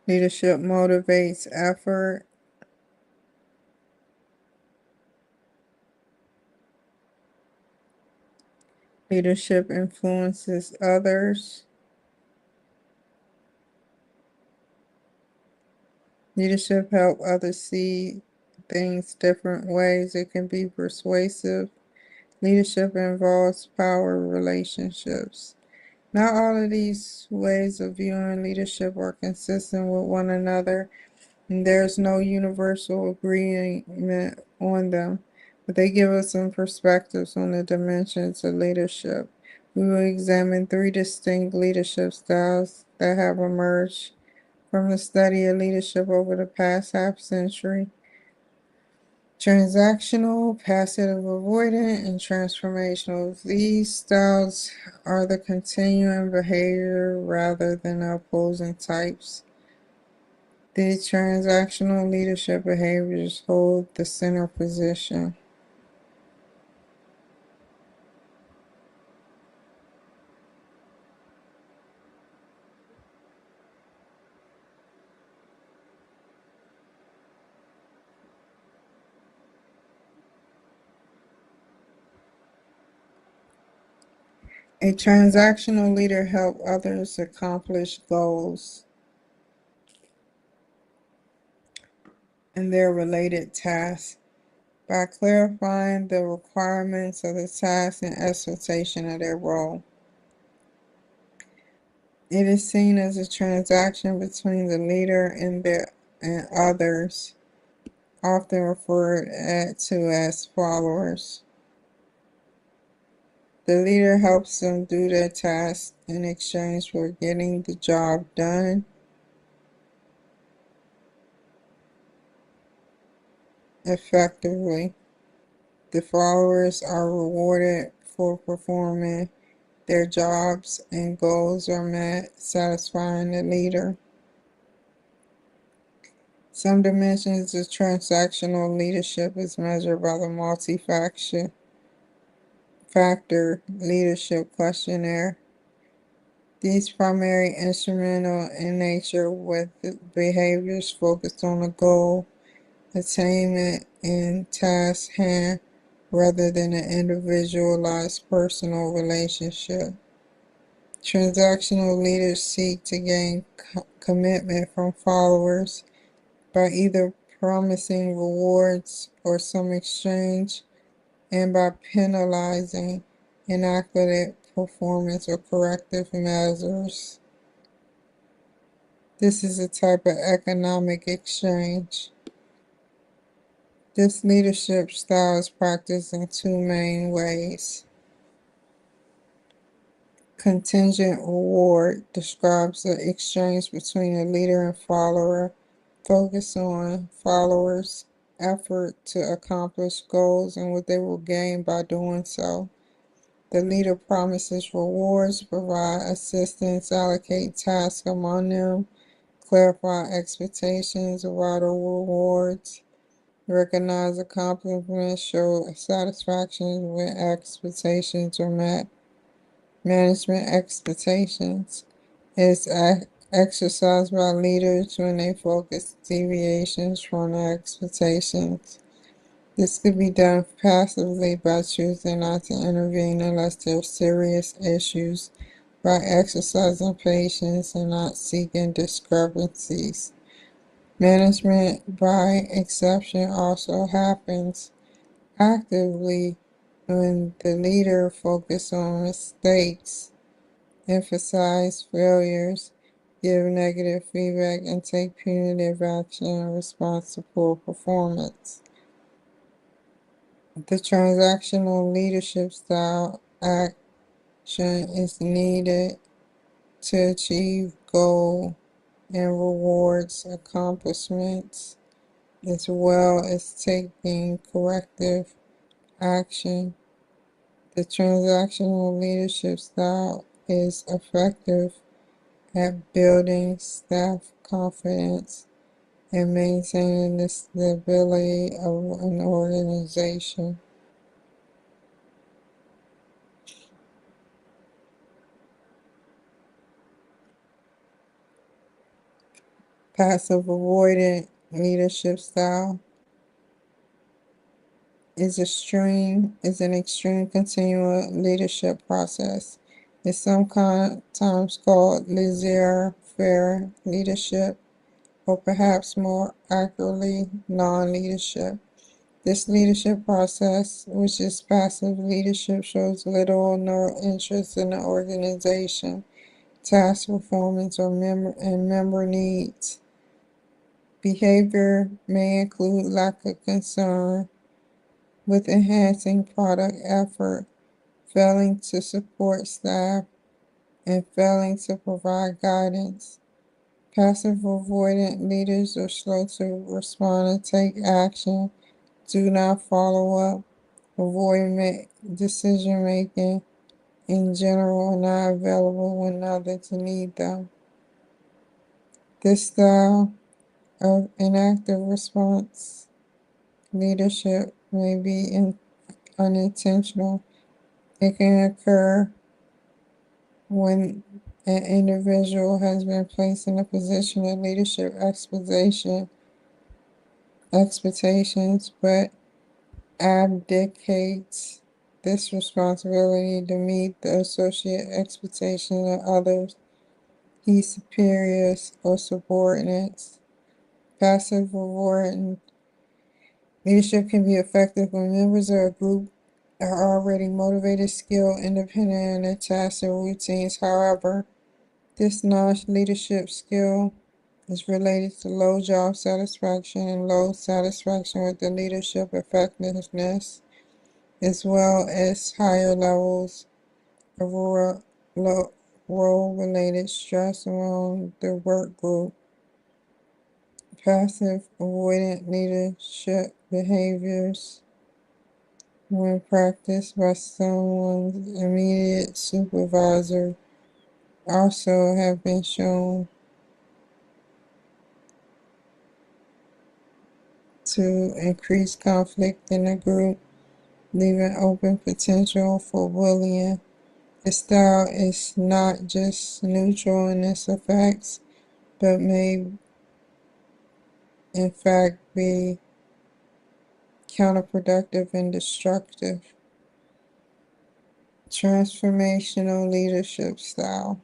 S1: Leadership motivates effort. Leadership influences others. Leadership helps others see things different ways. It can be persuasive. Leadership involves power relationships. Not all of these ways of viewing leadership are consistent with one another, and there's no universal agreement on them, but they give us some perspectives on the dimensions of leadership. We will examine three distinct leadership styles that have emerged from the study of leadership over the past half century. Transactional, passive avoidant, and transformational. These styles are the continuing behavior rather than the opposing types. The transactional leadership behaviors hold the center position. A transactional leader helps others accomplish goals and their related tasks by clarifying the requirements of the task and expectation of their role. It is seen as a transaction between the leader and others, often referred to as followers. The leader helps them do their task in exchange for getting the job done effectively. The followers are rewarded for performing their jobs and goals are met, satisfying the leader. Some dimensions of transactional leadership is measured by the multi-factor leadership questionnaire. These primary instrumental in nature with behaviors focused on a goal, attainment, and task hand rather than an individualized personal relationship. Transactional leaders seek to gain commitment from followers by either promising rewards or some exchange and by penalizing inadequate performance or corrective measures. This is a type of economic exchange. This leadership style is practiced in two main ways. Contingent reward describes the exchange between a leader and follower, focused on followers' effort to accomplish goals and what they will gain by doing so. The leader promises rewards, provide assistance, allocate tasks among them, clarify expectations of other rewards, recognize accomplishments, show satisfaction when expectations are met. Management expectations is exercised by leaders when they focus deviations from their expectations. This could be done passively by choosing not to intervene unless there are serious issues, by exercising patience and not seeking discrepancies. Management by exception also happens actively when the leader focuses on mistakes, emphasize failures, give negative feedback, and take punitive action in response to poor performance. The transactional leadership style action is needed to achieve goal and rewards accomplishments as well as taking corrective action. The transactional leadership style is effective at building staff confidence and maintaining the stability of an organization. Passive avoidant leadership style is an extreme continual leadership process. It's sometimes called laissez-faire leadership, or perhaps more accurately, non-leadership. This leadership process, which is passive leadership, shows little or no interest in the organization, task performance, or member needs. Behavior may include lack of concern with enhancing product effort, failing to support staff, and failing to provide guidance. Passive avoidant leaders are slow to respond and take action, do not follow up, avoid decision making, in general, are not available when others need them. This style of inactive response leadership may be unintentional. It can occur when an individual has been placed in a position of leadership expectations, but abdicates this responsibility to meet the associate expectations of others, his superiors or subordinates. Passive avoidant leadership can be effective when members of a group are already motivated, skilled, independent in their tasks and routines. However, this non-leadership skill is related to low job satisfaction and low satisfaction with the leadership effectiveness, as well as higher levels of role-related stress among the work group. Passive avoidant leadership behaviors, when practiced by someone's immediate supervisor, also have been shown to increase conflict in the group, leaving open potential for bullying. The style is not just neutral in its effects, but may in fact be counterproductive and destructive. Transformational leadership style.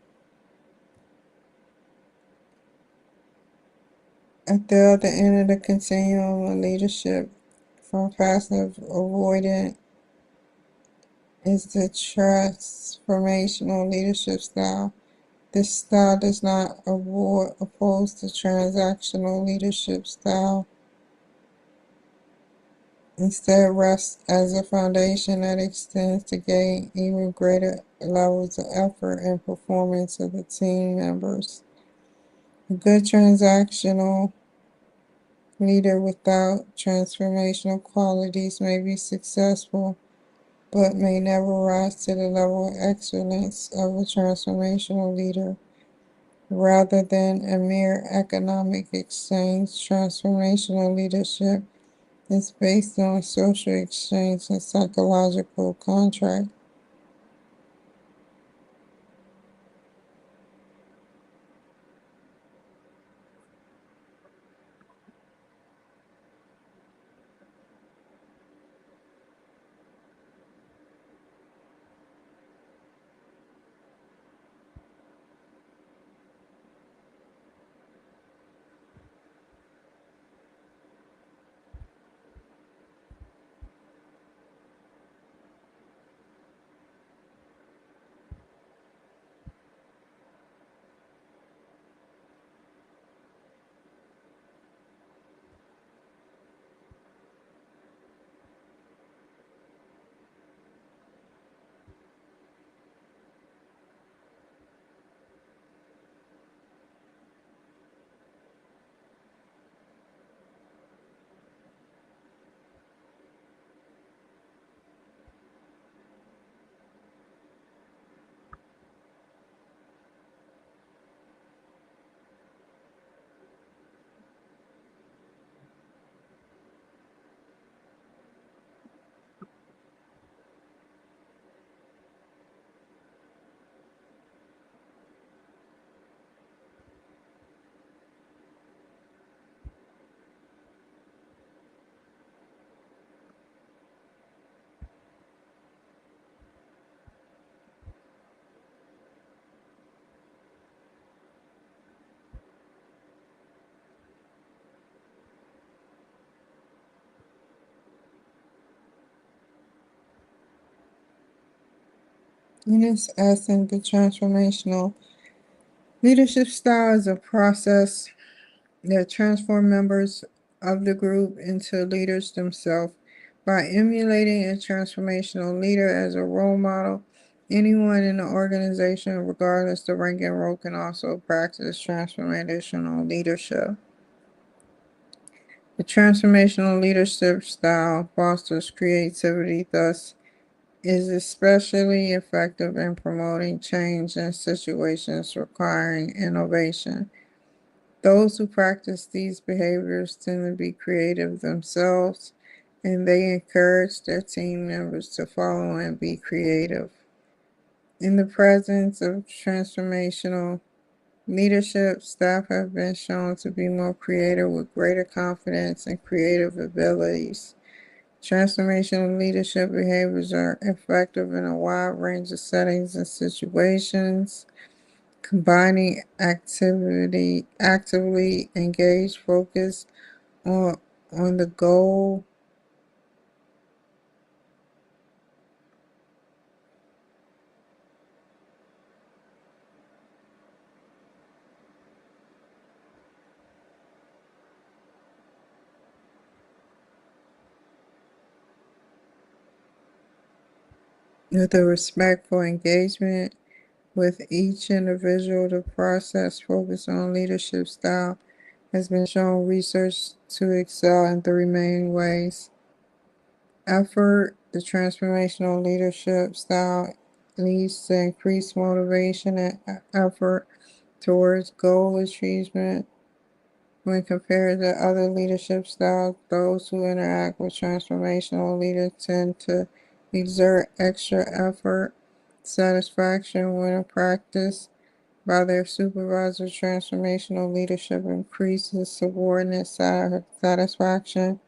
S1: At the other end of the continuum of leadership, from passive avoidant, is the transformational leadership style. This style does not oppose the transactional leadership style. Instead, rests as a foundation that extends to gain even greater levels of effort and performance of the team members. A good transactional leader without transformational qualities may be successful, but may never rise to the level of excellence of a transformational leader. Rather than a mere economic exchange, transformational leadership is based on social exchange and psychological contract. In its essence, the transformational leadership style is a process that transforms members of the group into leaders themselves. By emulating a transformational leader as a role model, Anyone in the organization, regardless of rank and role, can also practice transformational leadership. The transformational leadership style fosters creativity, thus is especially effective in promoting change in situations requiring innovation. Those who practice these behaviors tend to be creative themselves, and they encourage their team members to follow and be creative. In the presence of transformational leadership, staff have been shown to be more creative with greater confidence and creative abilities. Transformational leadership behaviors are effective in a wide range of settings and situations, combining actively engaged focus on the goal with a respectful engagement with each individual. The process focused on leadership style has been shown research to excel in three main ways. Effort, the transformational leadership style leads to increased motivation and effort towards goal achievement. When compared to other leadership styles, those who interact with transformational leaders tend to exert extra effort, satisfaction when practiced by their supervisor. Transformational leadership increases subordinate satisfaction,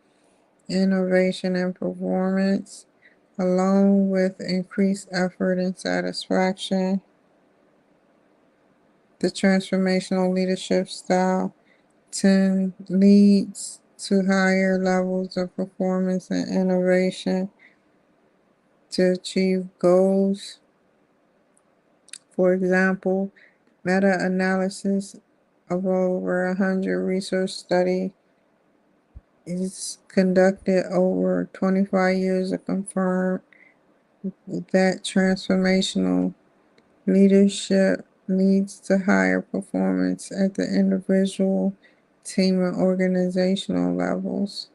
S1: innovation, and performance, along with increased effort and satisfaction. The transformational leadership style 10 leads to higher levels of performance and innovation to achieve goals. For example, meta-analysis of over 100 research studies is conducted over 25 years to confirm that transformational leadership leads to higher performance at the individual, team, and organizational levels.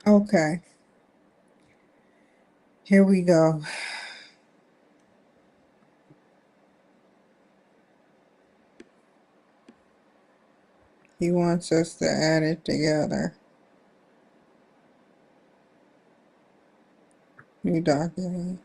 S1: Okay, here we go. He wants us to add it together. New document.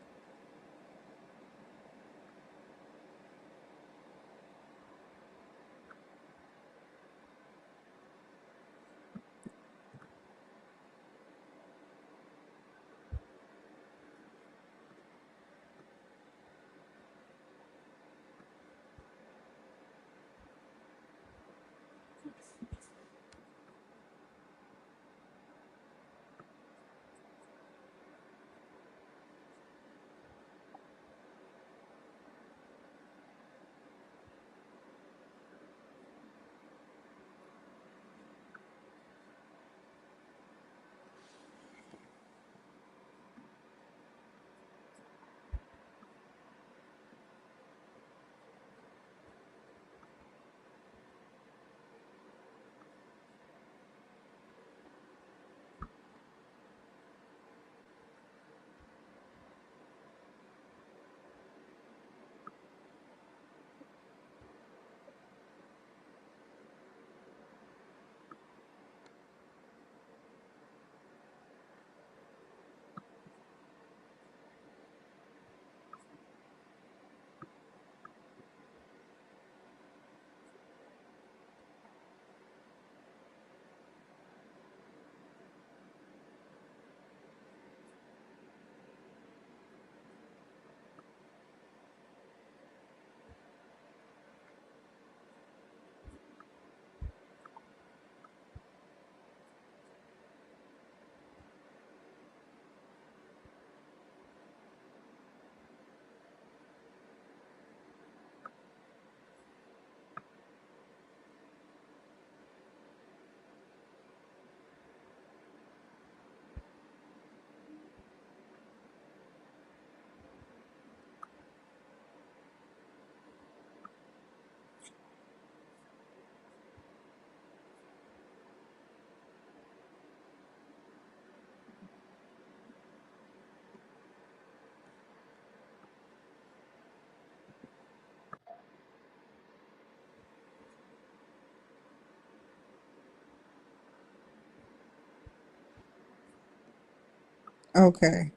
S1: Okay,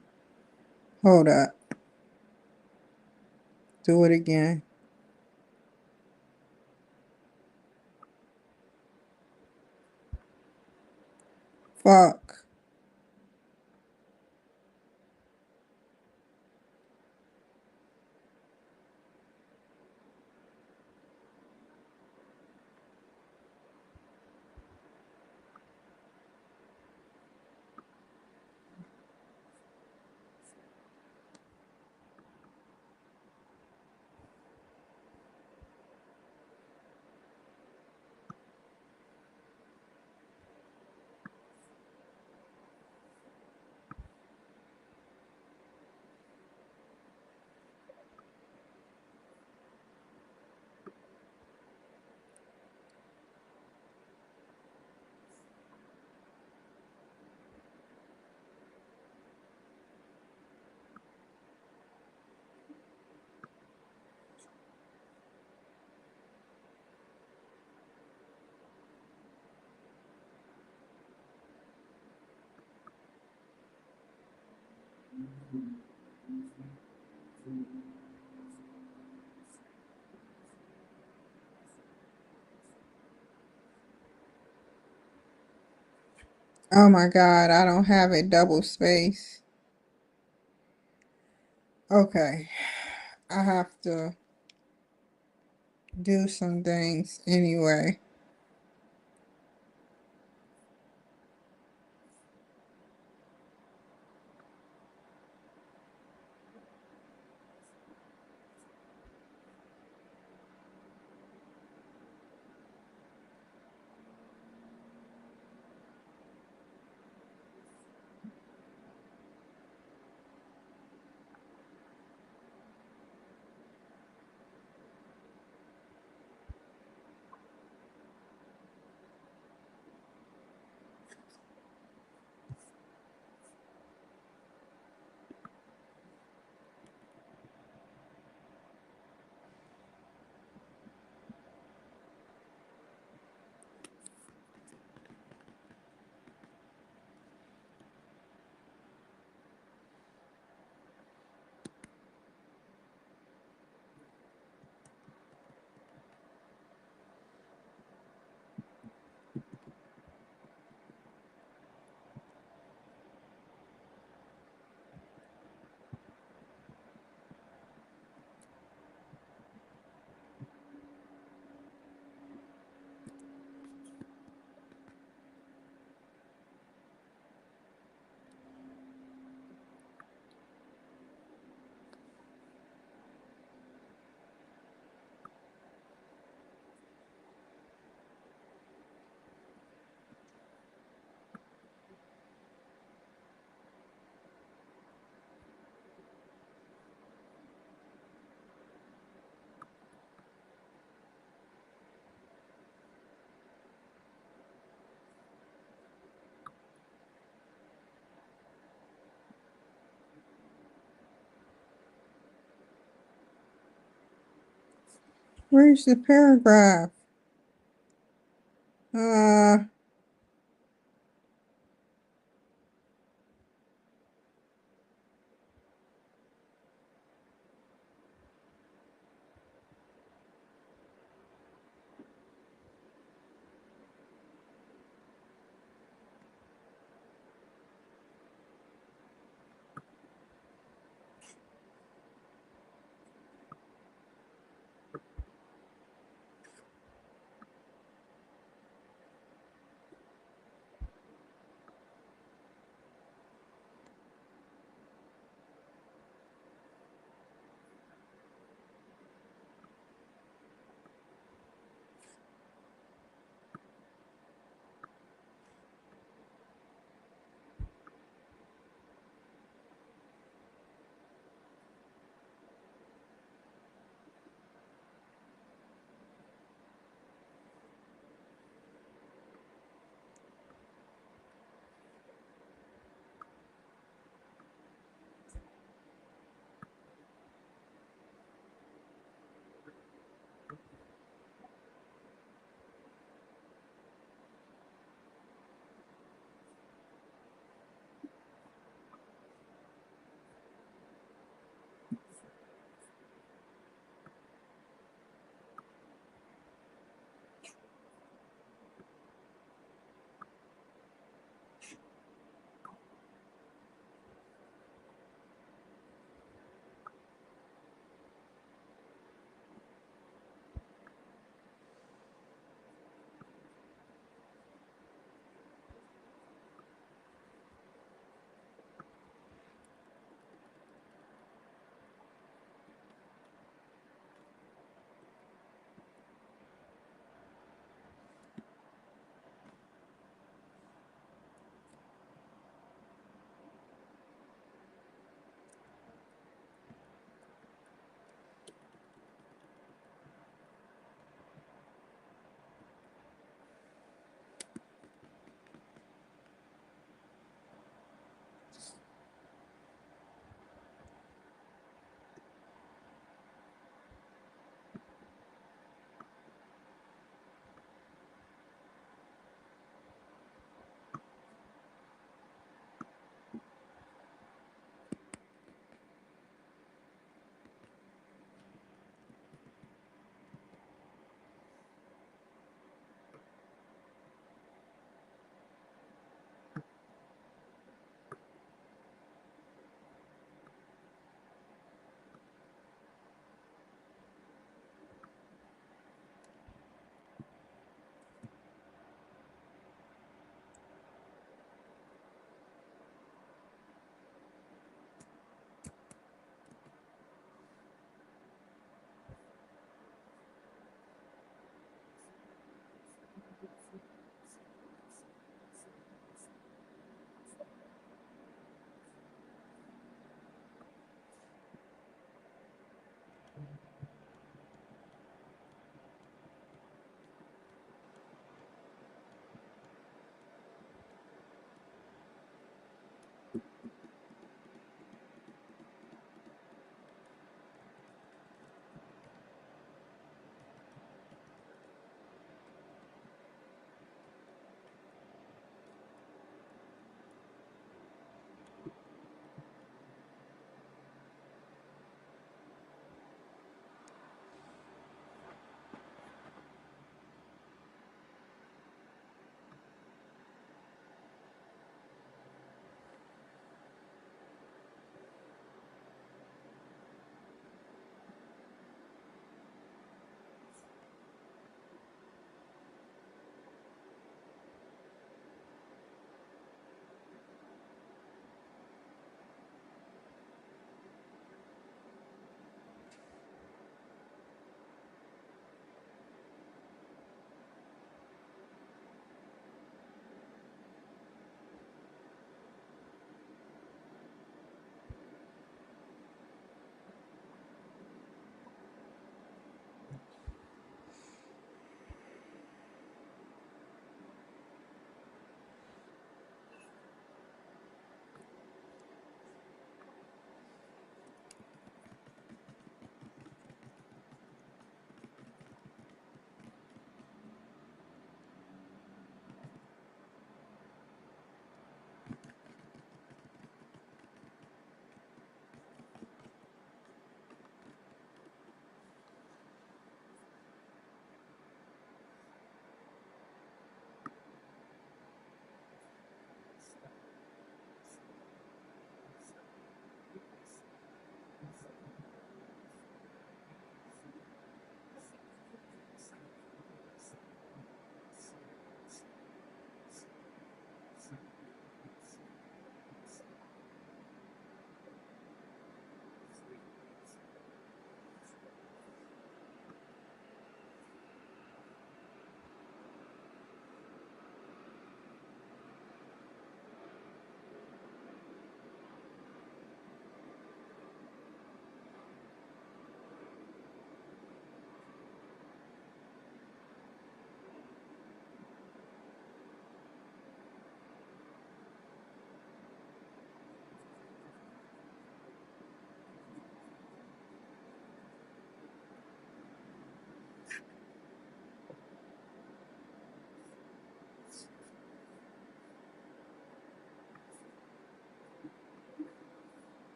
S1: hold up. Do it again. Fuck. Oh my God, I don't have it double space. Okay, I have to do some things anyway. Where's the paragraph? Uh,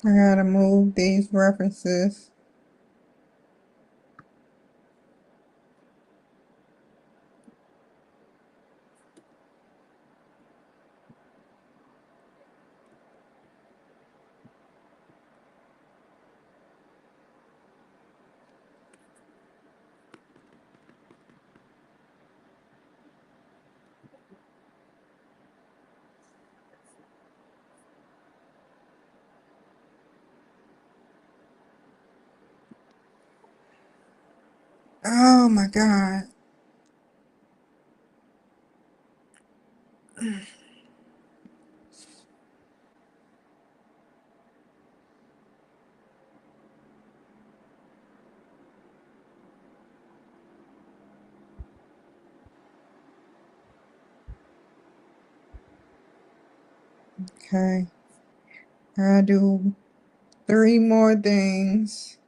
S1: I gotta move these references. Oh my God. Okay. I gotta do 3 more things.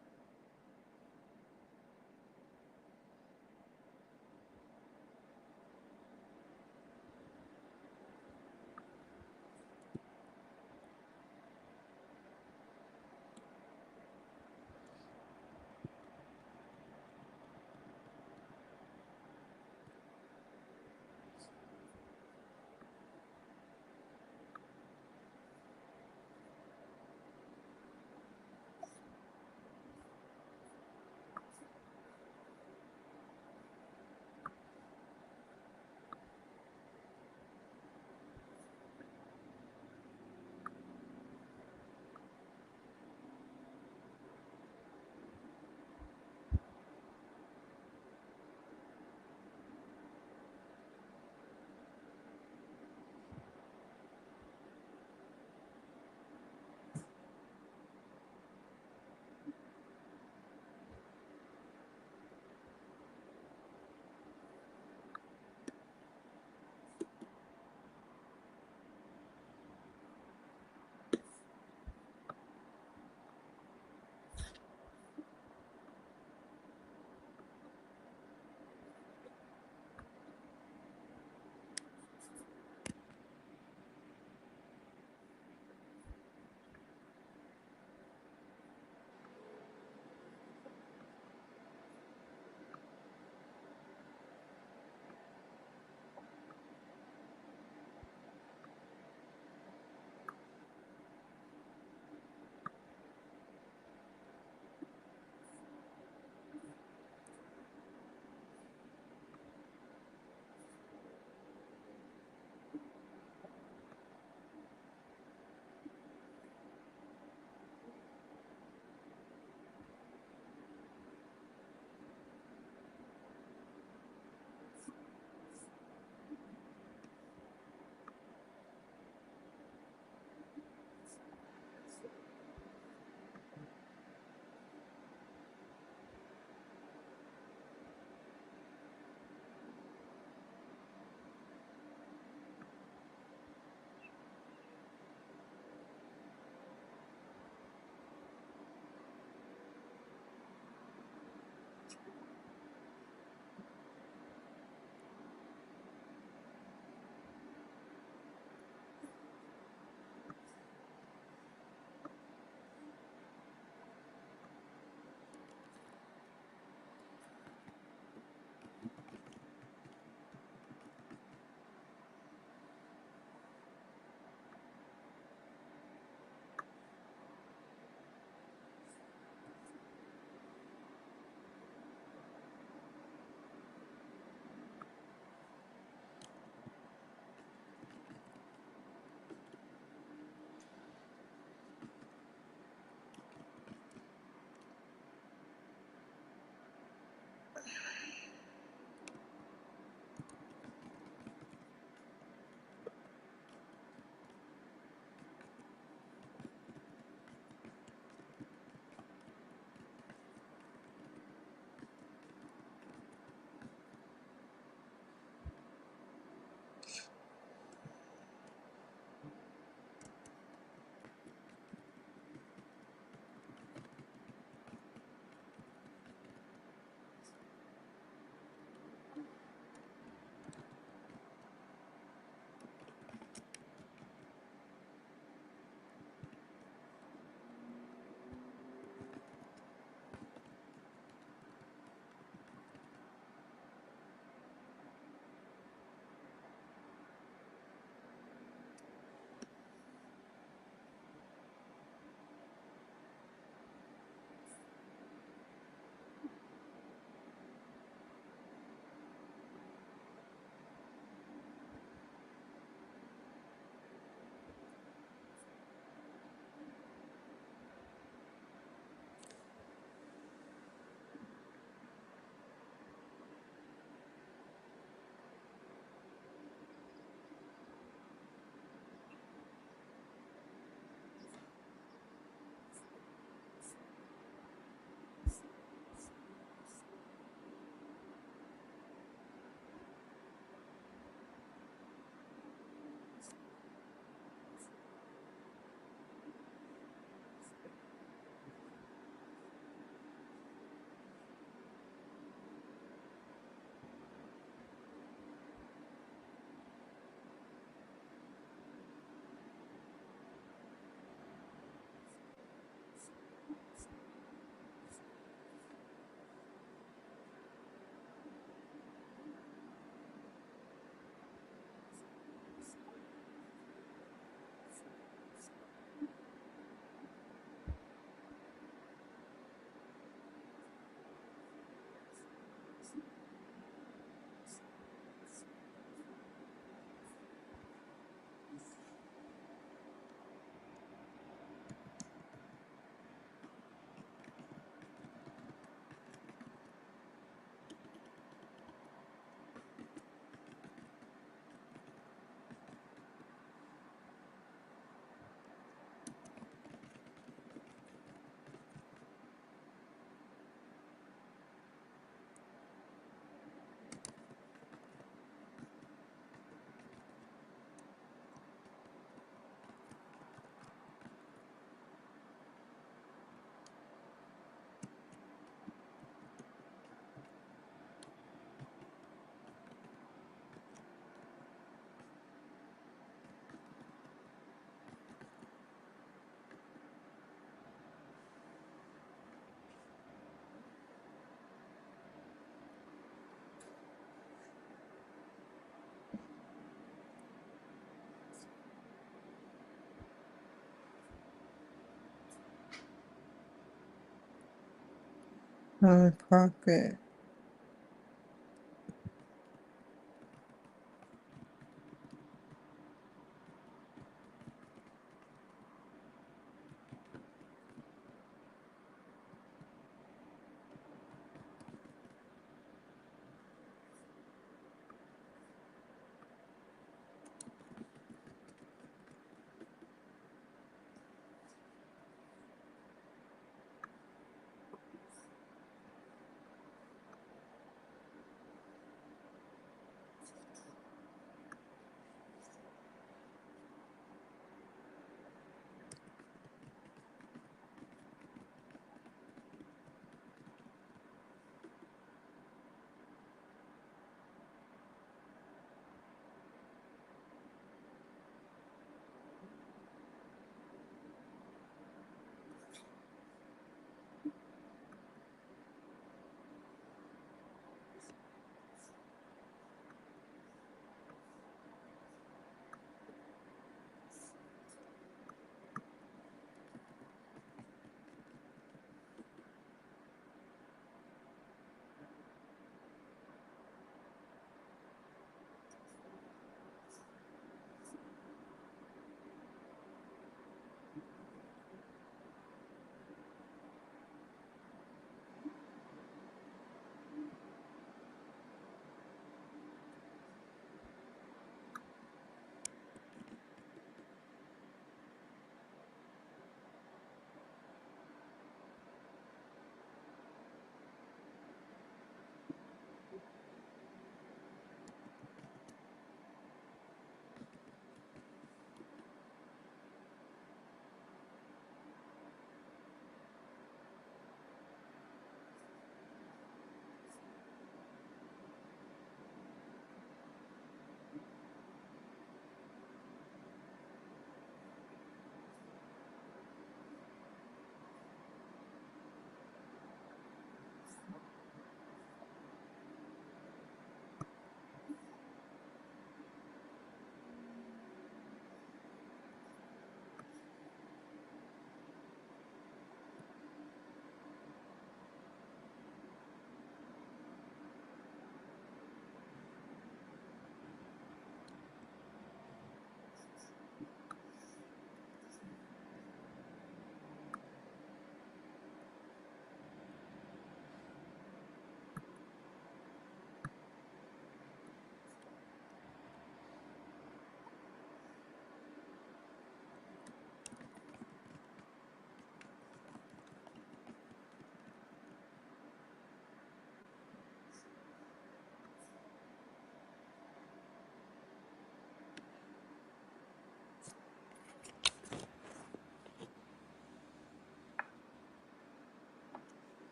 S1: nonprofit.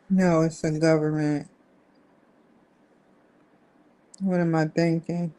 S1: No, it's a government. What am I thinking?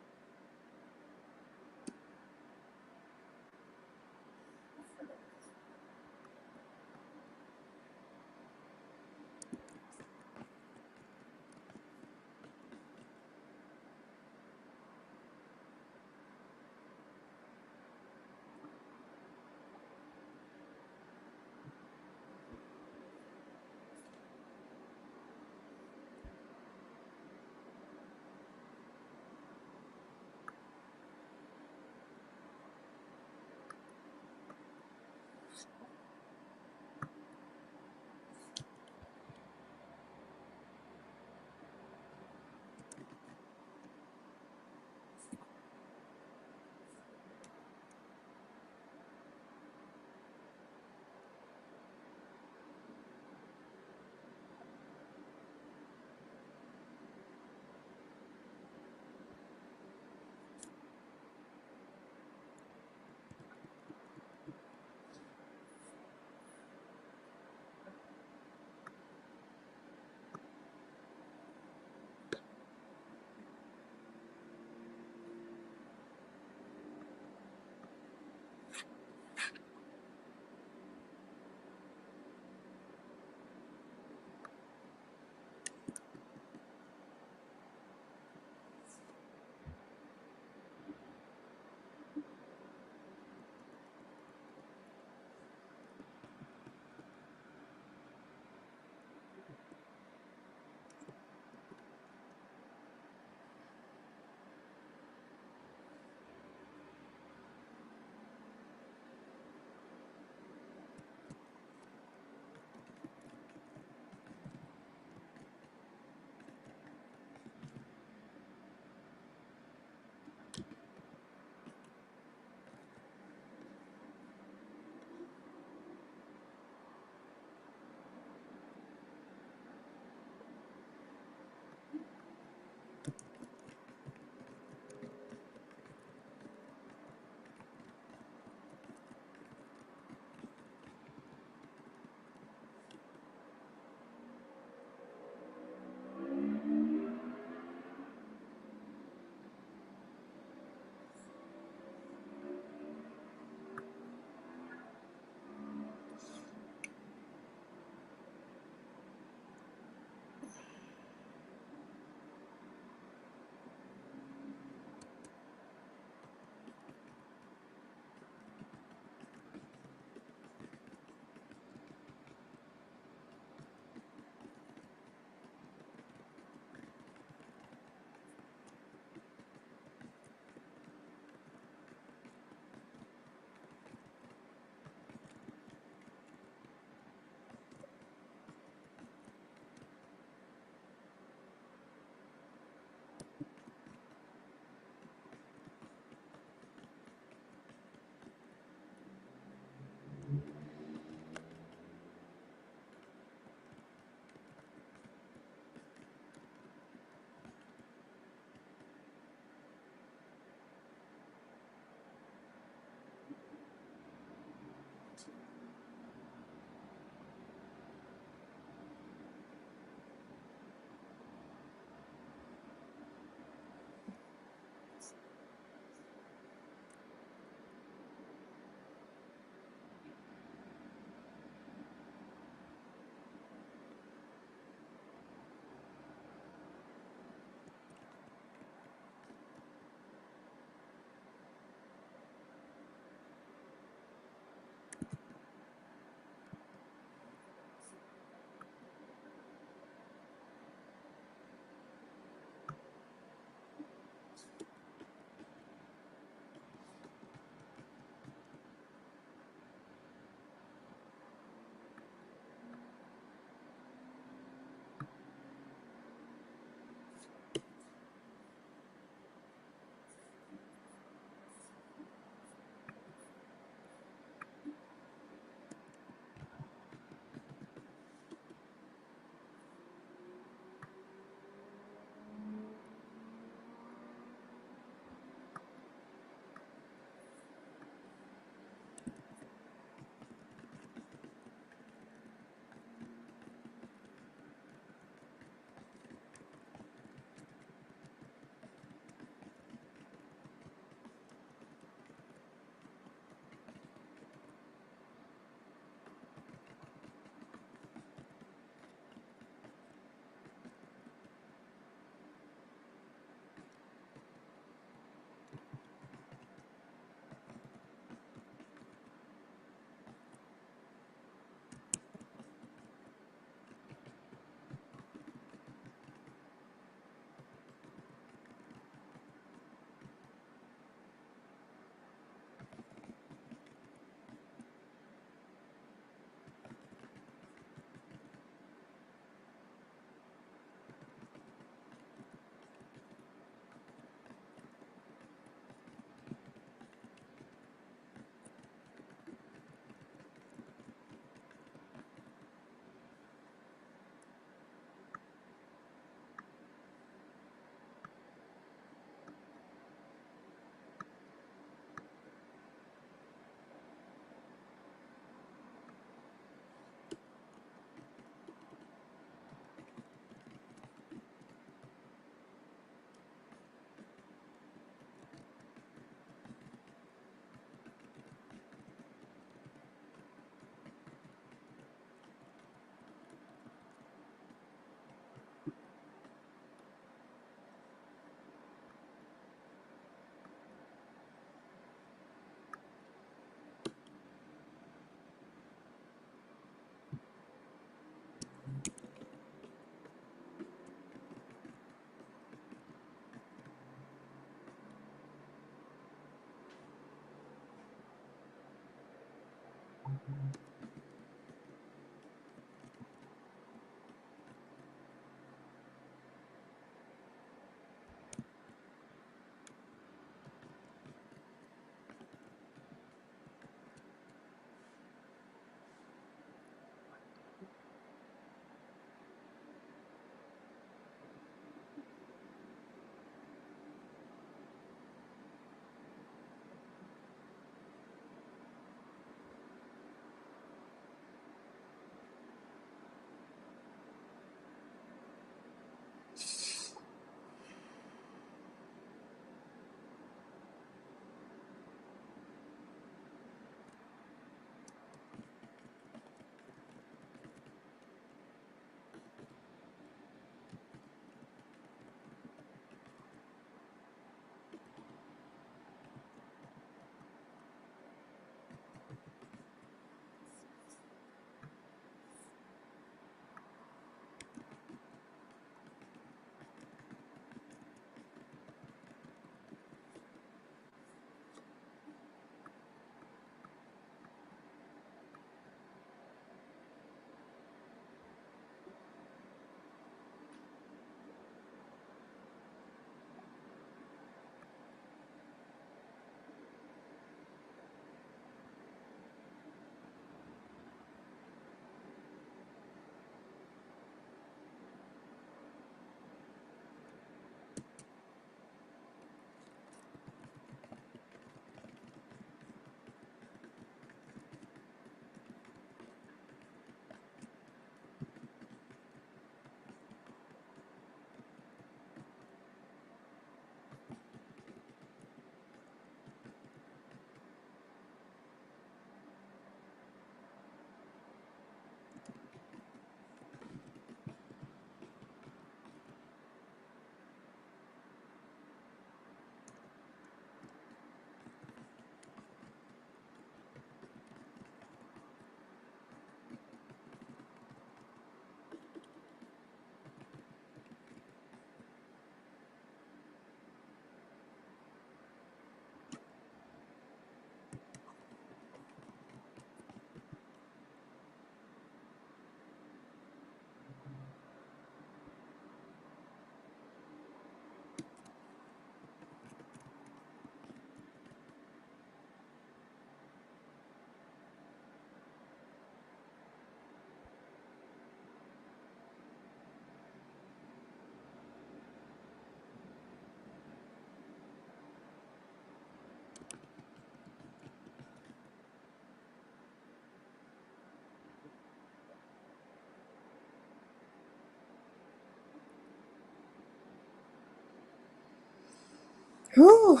S1: Whew.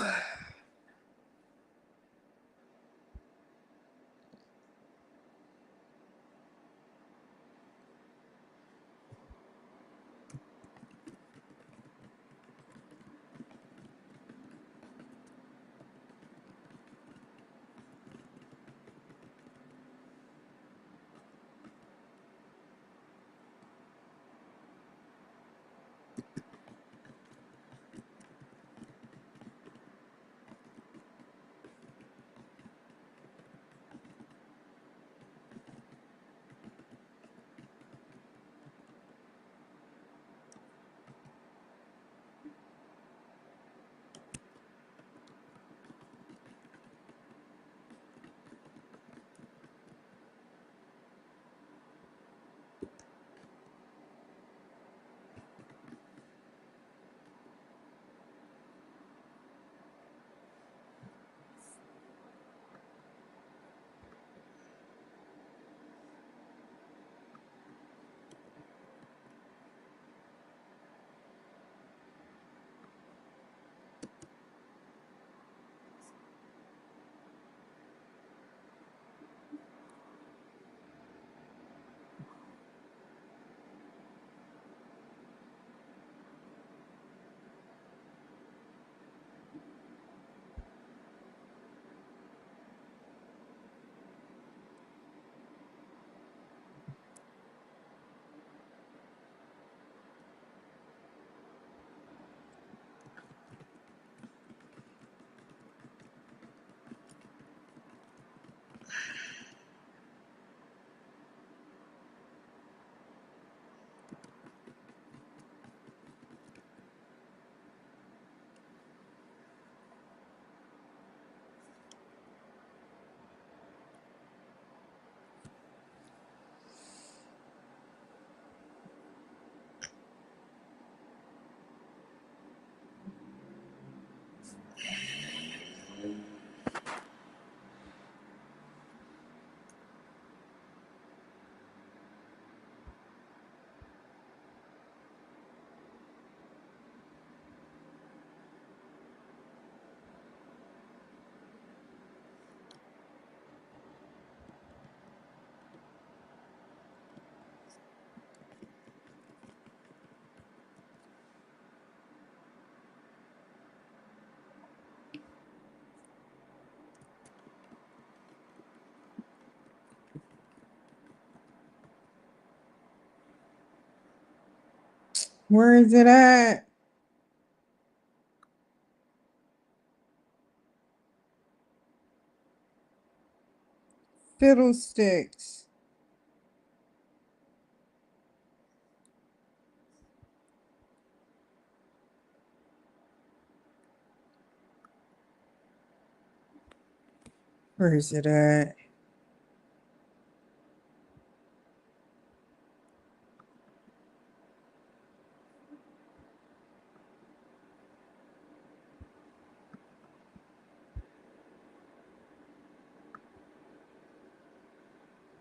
S1: Where is it at? Fiddlesticks. Where is it at?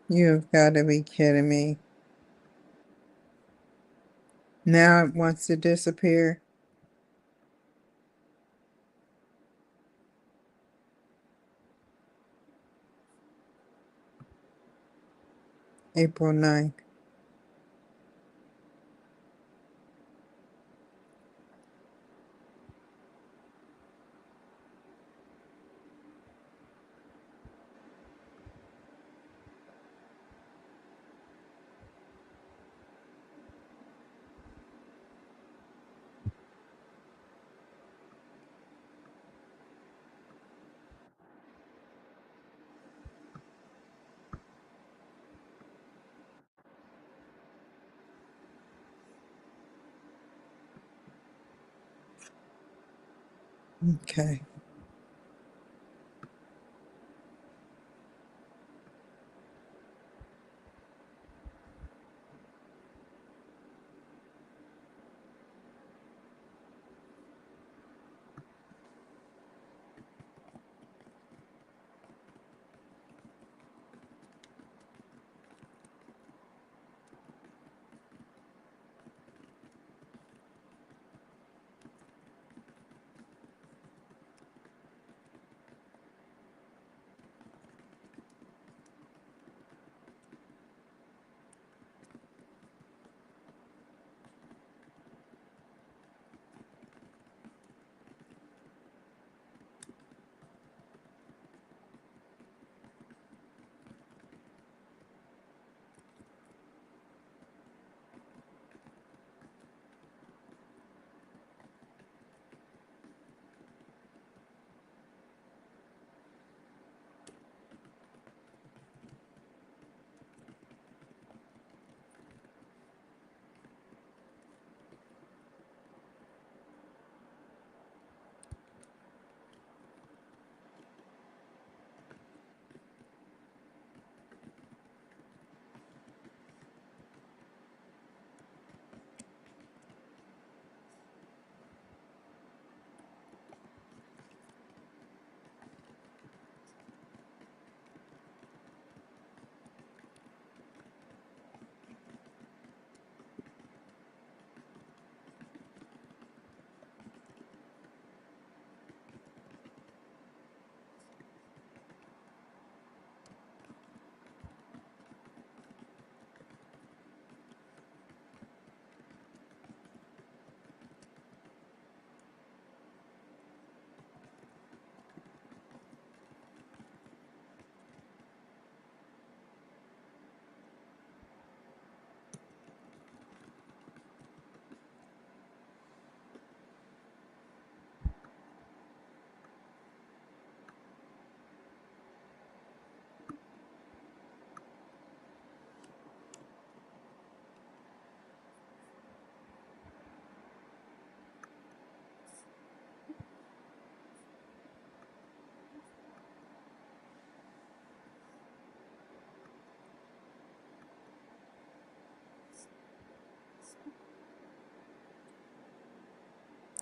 S1: You've got to be kidding me. Now it wants to disappear. April 9th. Okay.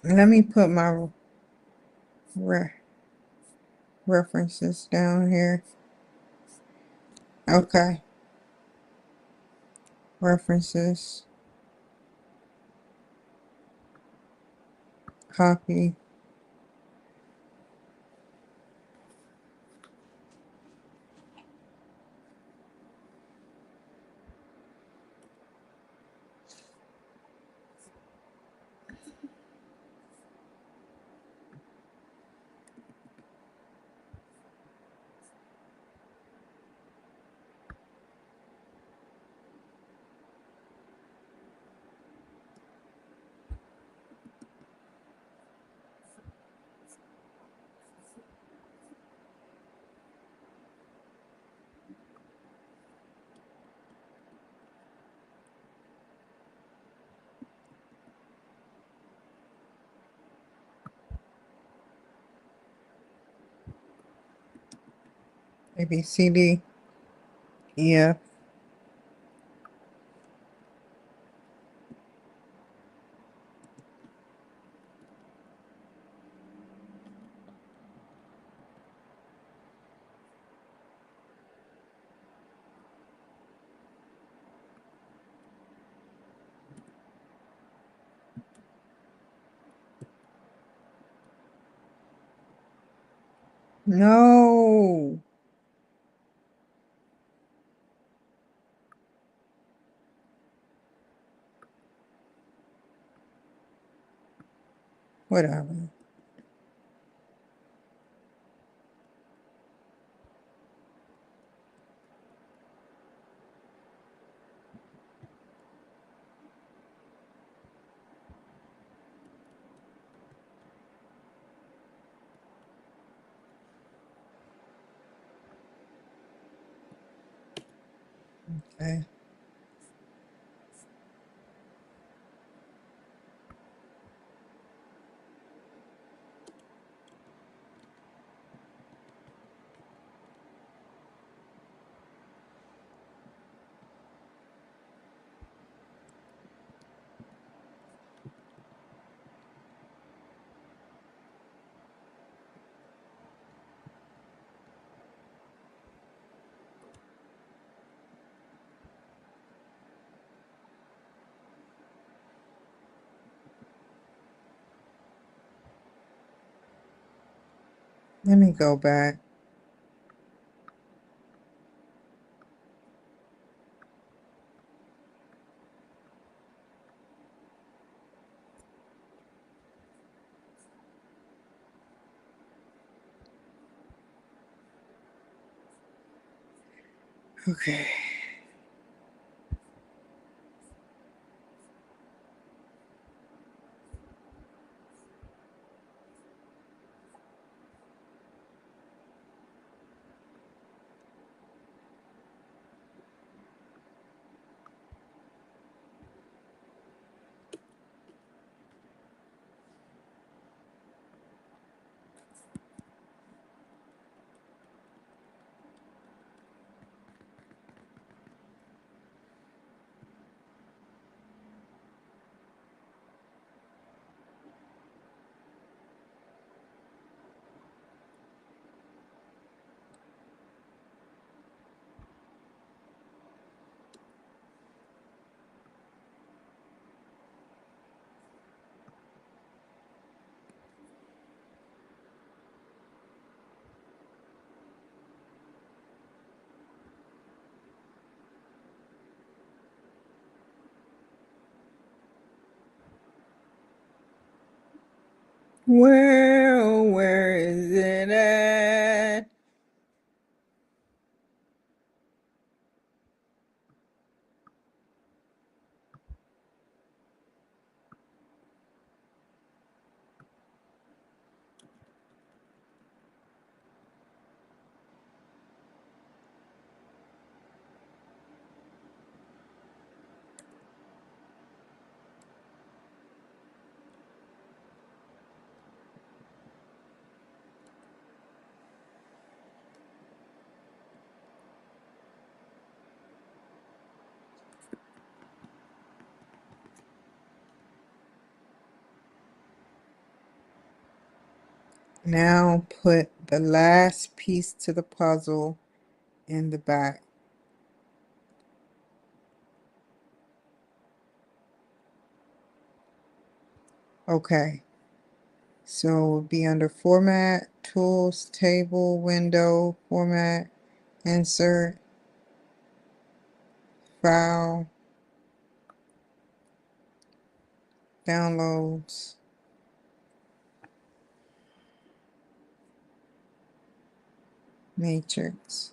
S1: Let me put my re references down here. Okay. References. Copy. A, B, C, D, E, F. No. Whatever. Okay. Let me go back. Okay. Well, where is it at? Now put the last piece to the puzzle in the back. Okay. So we'll be under Format, Tools, Table, Window, Format, Insert, File, Downloads, Matrix.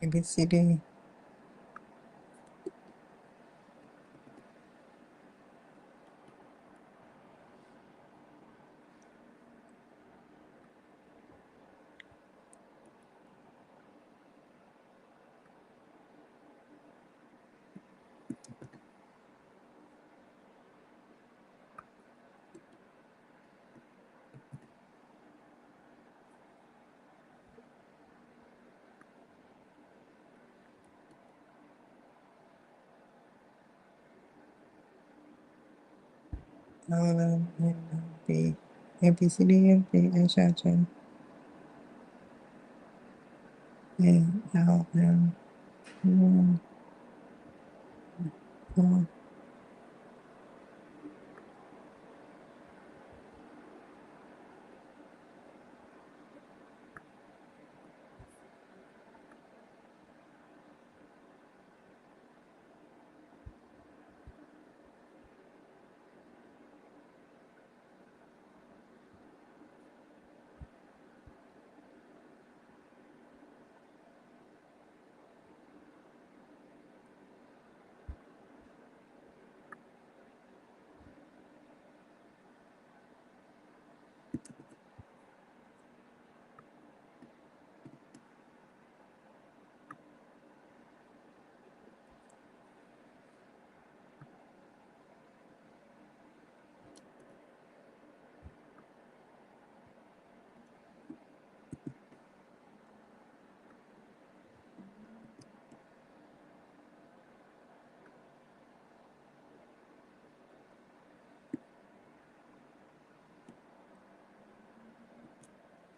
S1: ABCD. B, ABCD, B, H, I, J, A, L, M, N, O,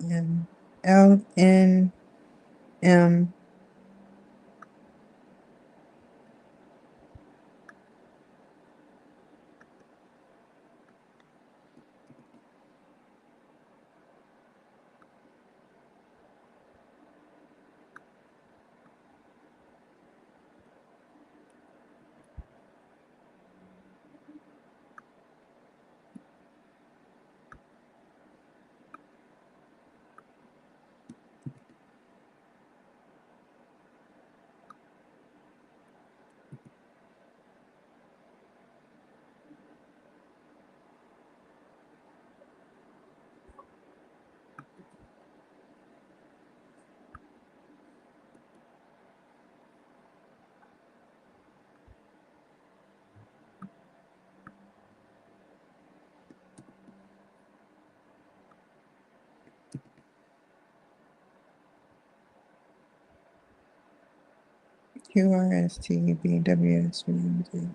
S1: M, L, N, M, Q, R, S, T, U, V, W, X, Y, Z.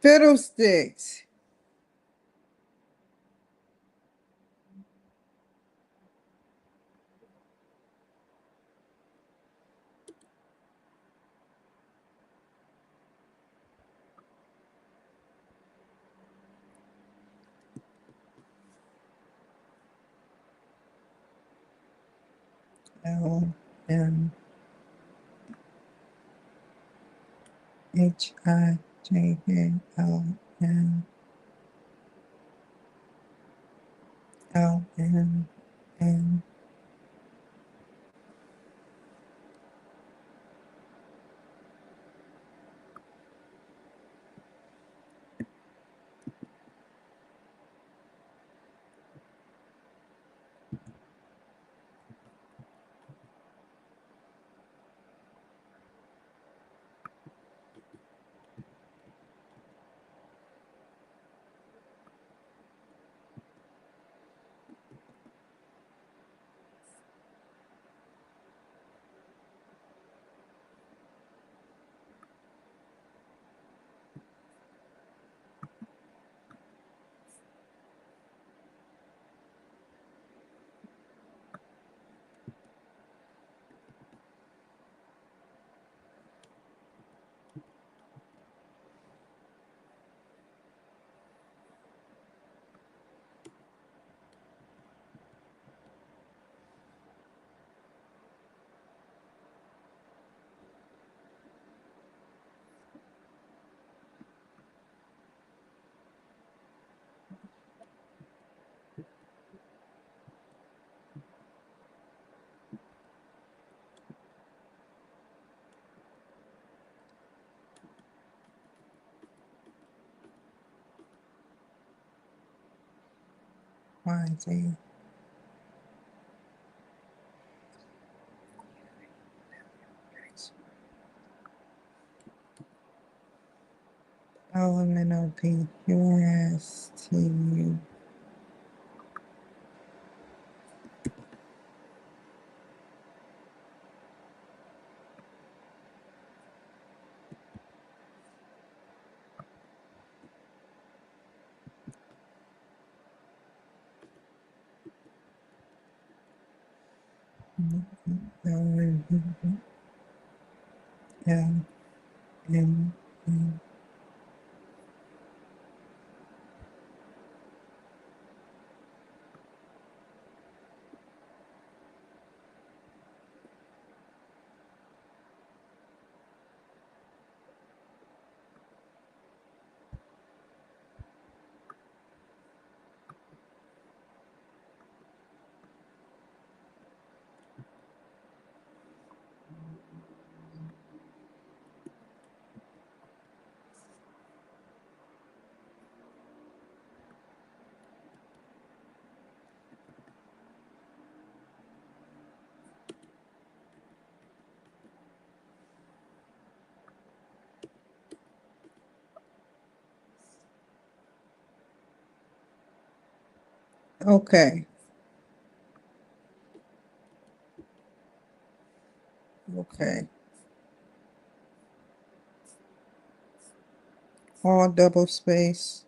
S1: Fiddlesticks. L, M, H, I, J, K, L, M, L, M, N, XYZ. Elemental PQRSTU. Okay. Okay. All double space.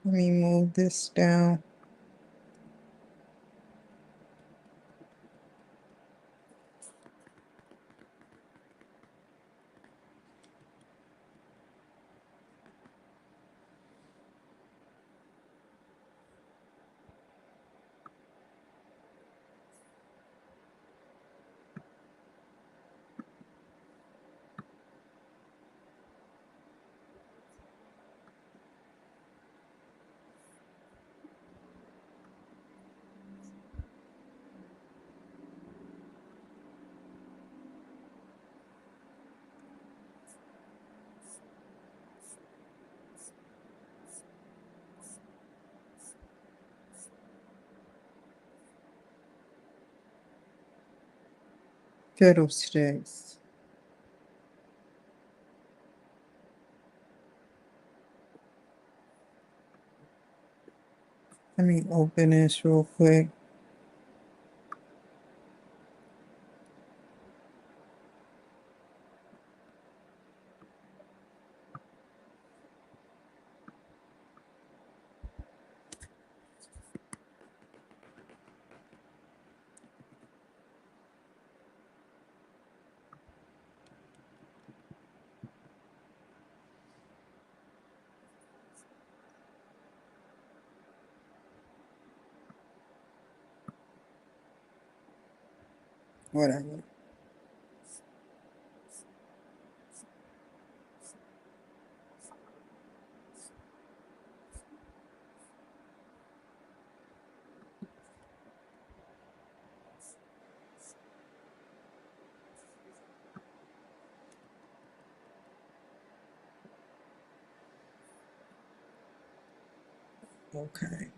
S1: Let me move this down. Fiddlesticks. Let me open this real quick. Whatever. Okay.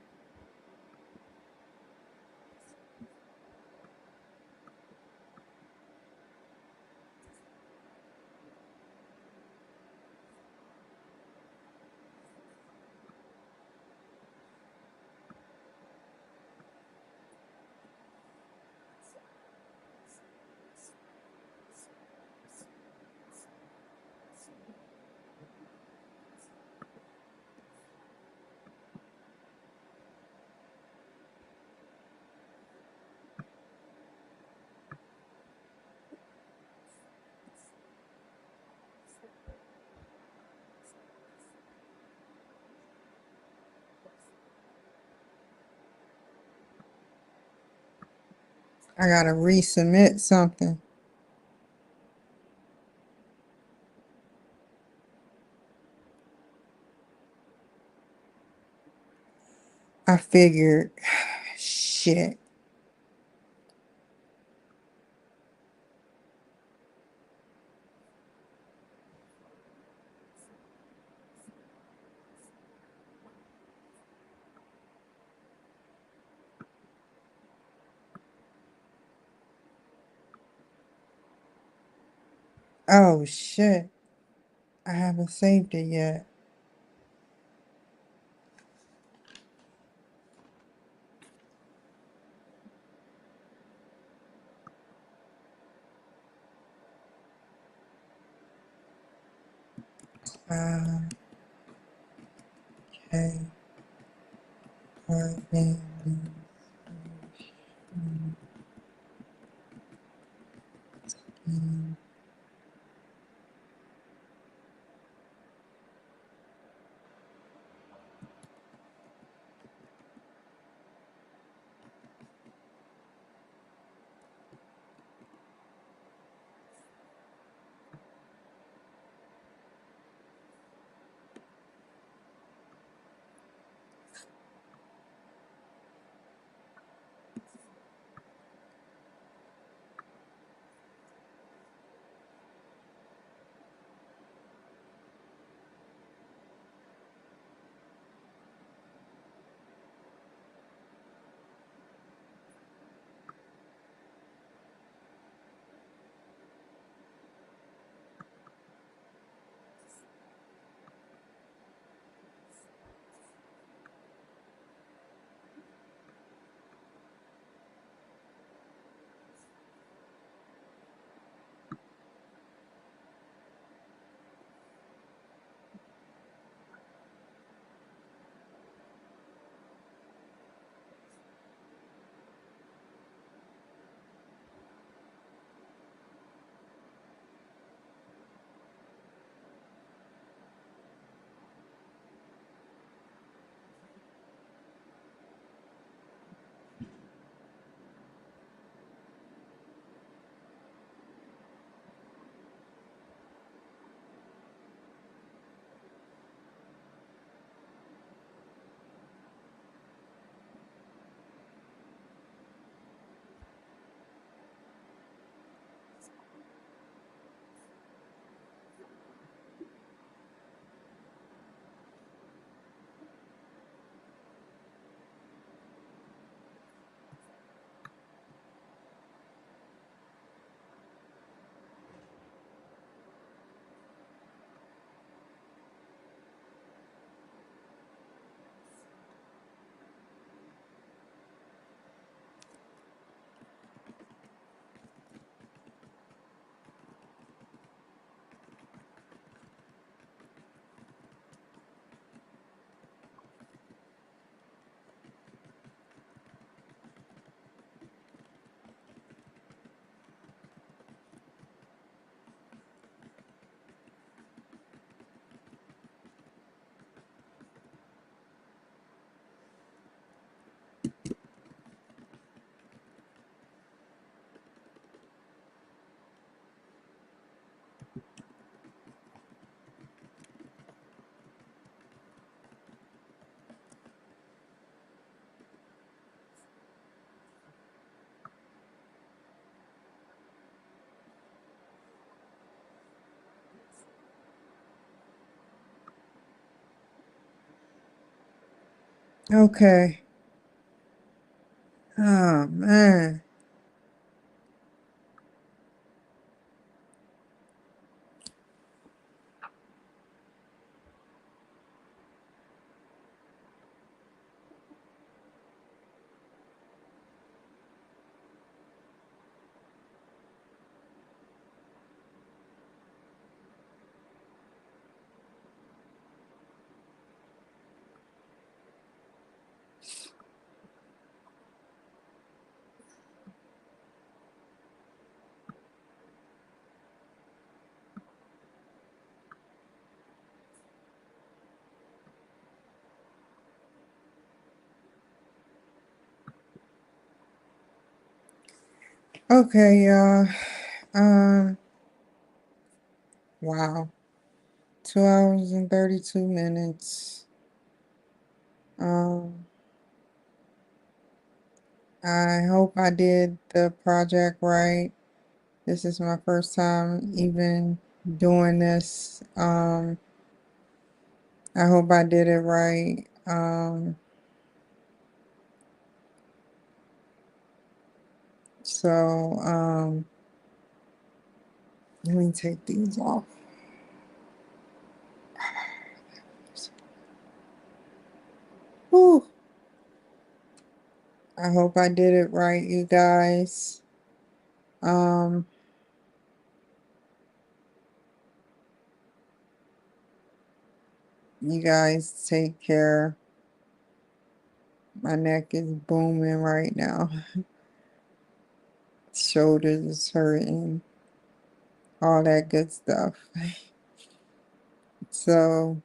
S1: I gotta resubmit something. I figured, shit. Oh shit. I haven't saved it yet. Okay. Okay. Oh man. Okay, y'all. Um, wow. 2 hours and 32 minutes. Um, I hope I did the project right. This is my first time even doing this. I hope I did it right. So let me take these off. Whew. I hope I did it right, you guys. Um, you guys take care. My neck is booming right now. Shoulders is hurting. All that good stuff. So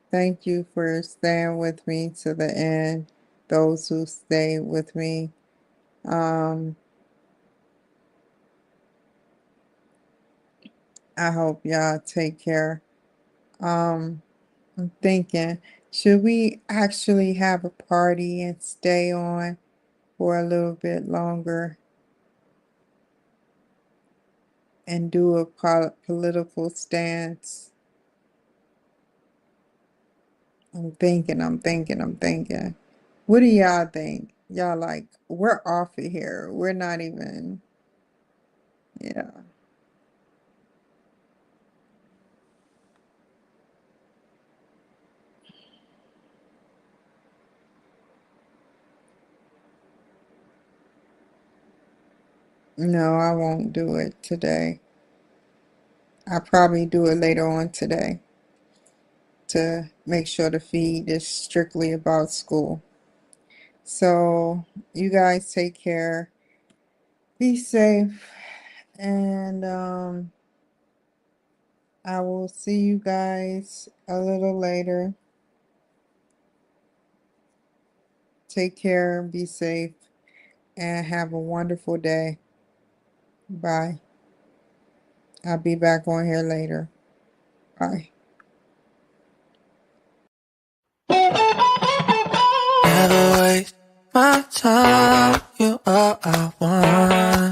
S1: thank you for staying with me to the end. Those who stayed with me. Um, I hope y'all take care. Um, I'm thinking, should we actually have a party and stay on for a little bit longer and do a political stance? I'm thinking. What do y'all think? Y'all like, we're off of here. We're not even, yeah. No, I won't do it today. I'll probably do it later on today to make sure the feed is strictly about school. So you guys take care. Be safe. And I will see you guys a little later. Take care, be safe, and have a wonderful day. Bye. I'll be back on here later. Bye.
S2: Never waste my time. You are I want.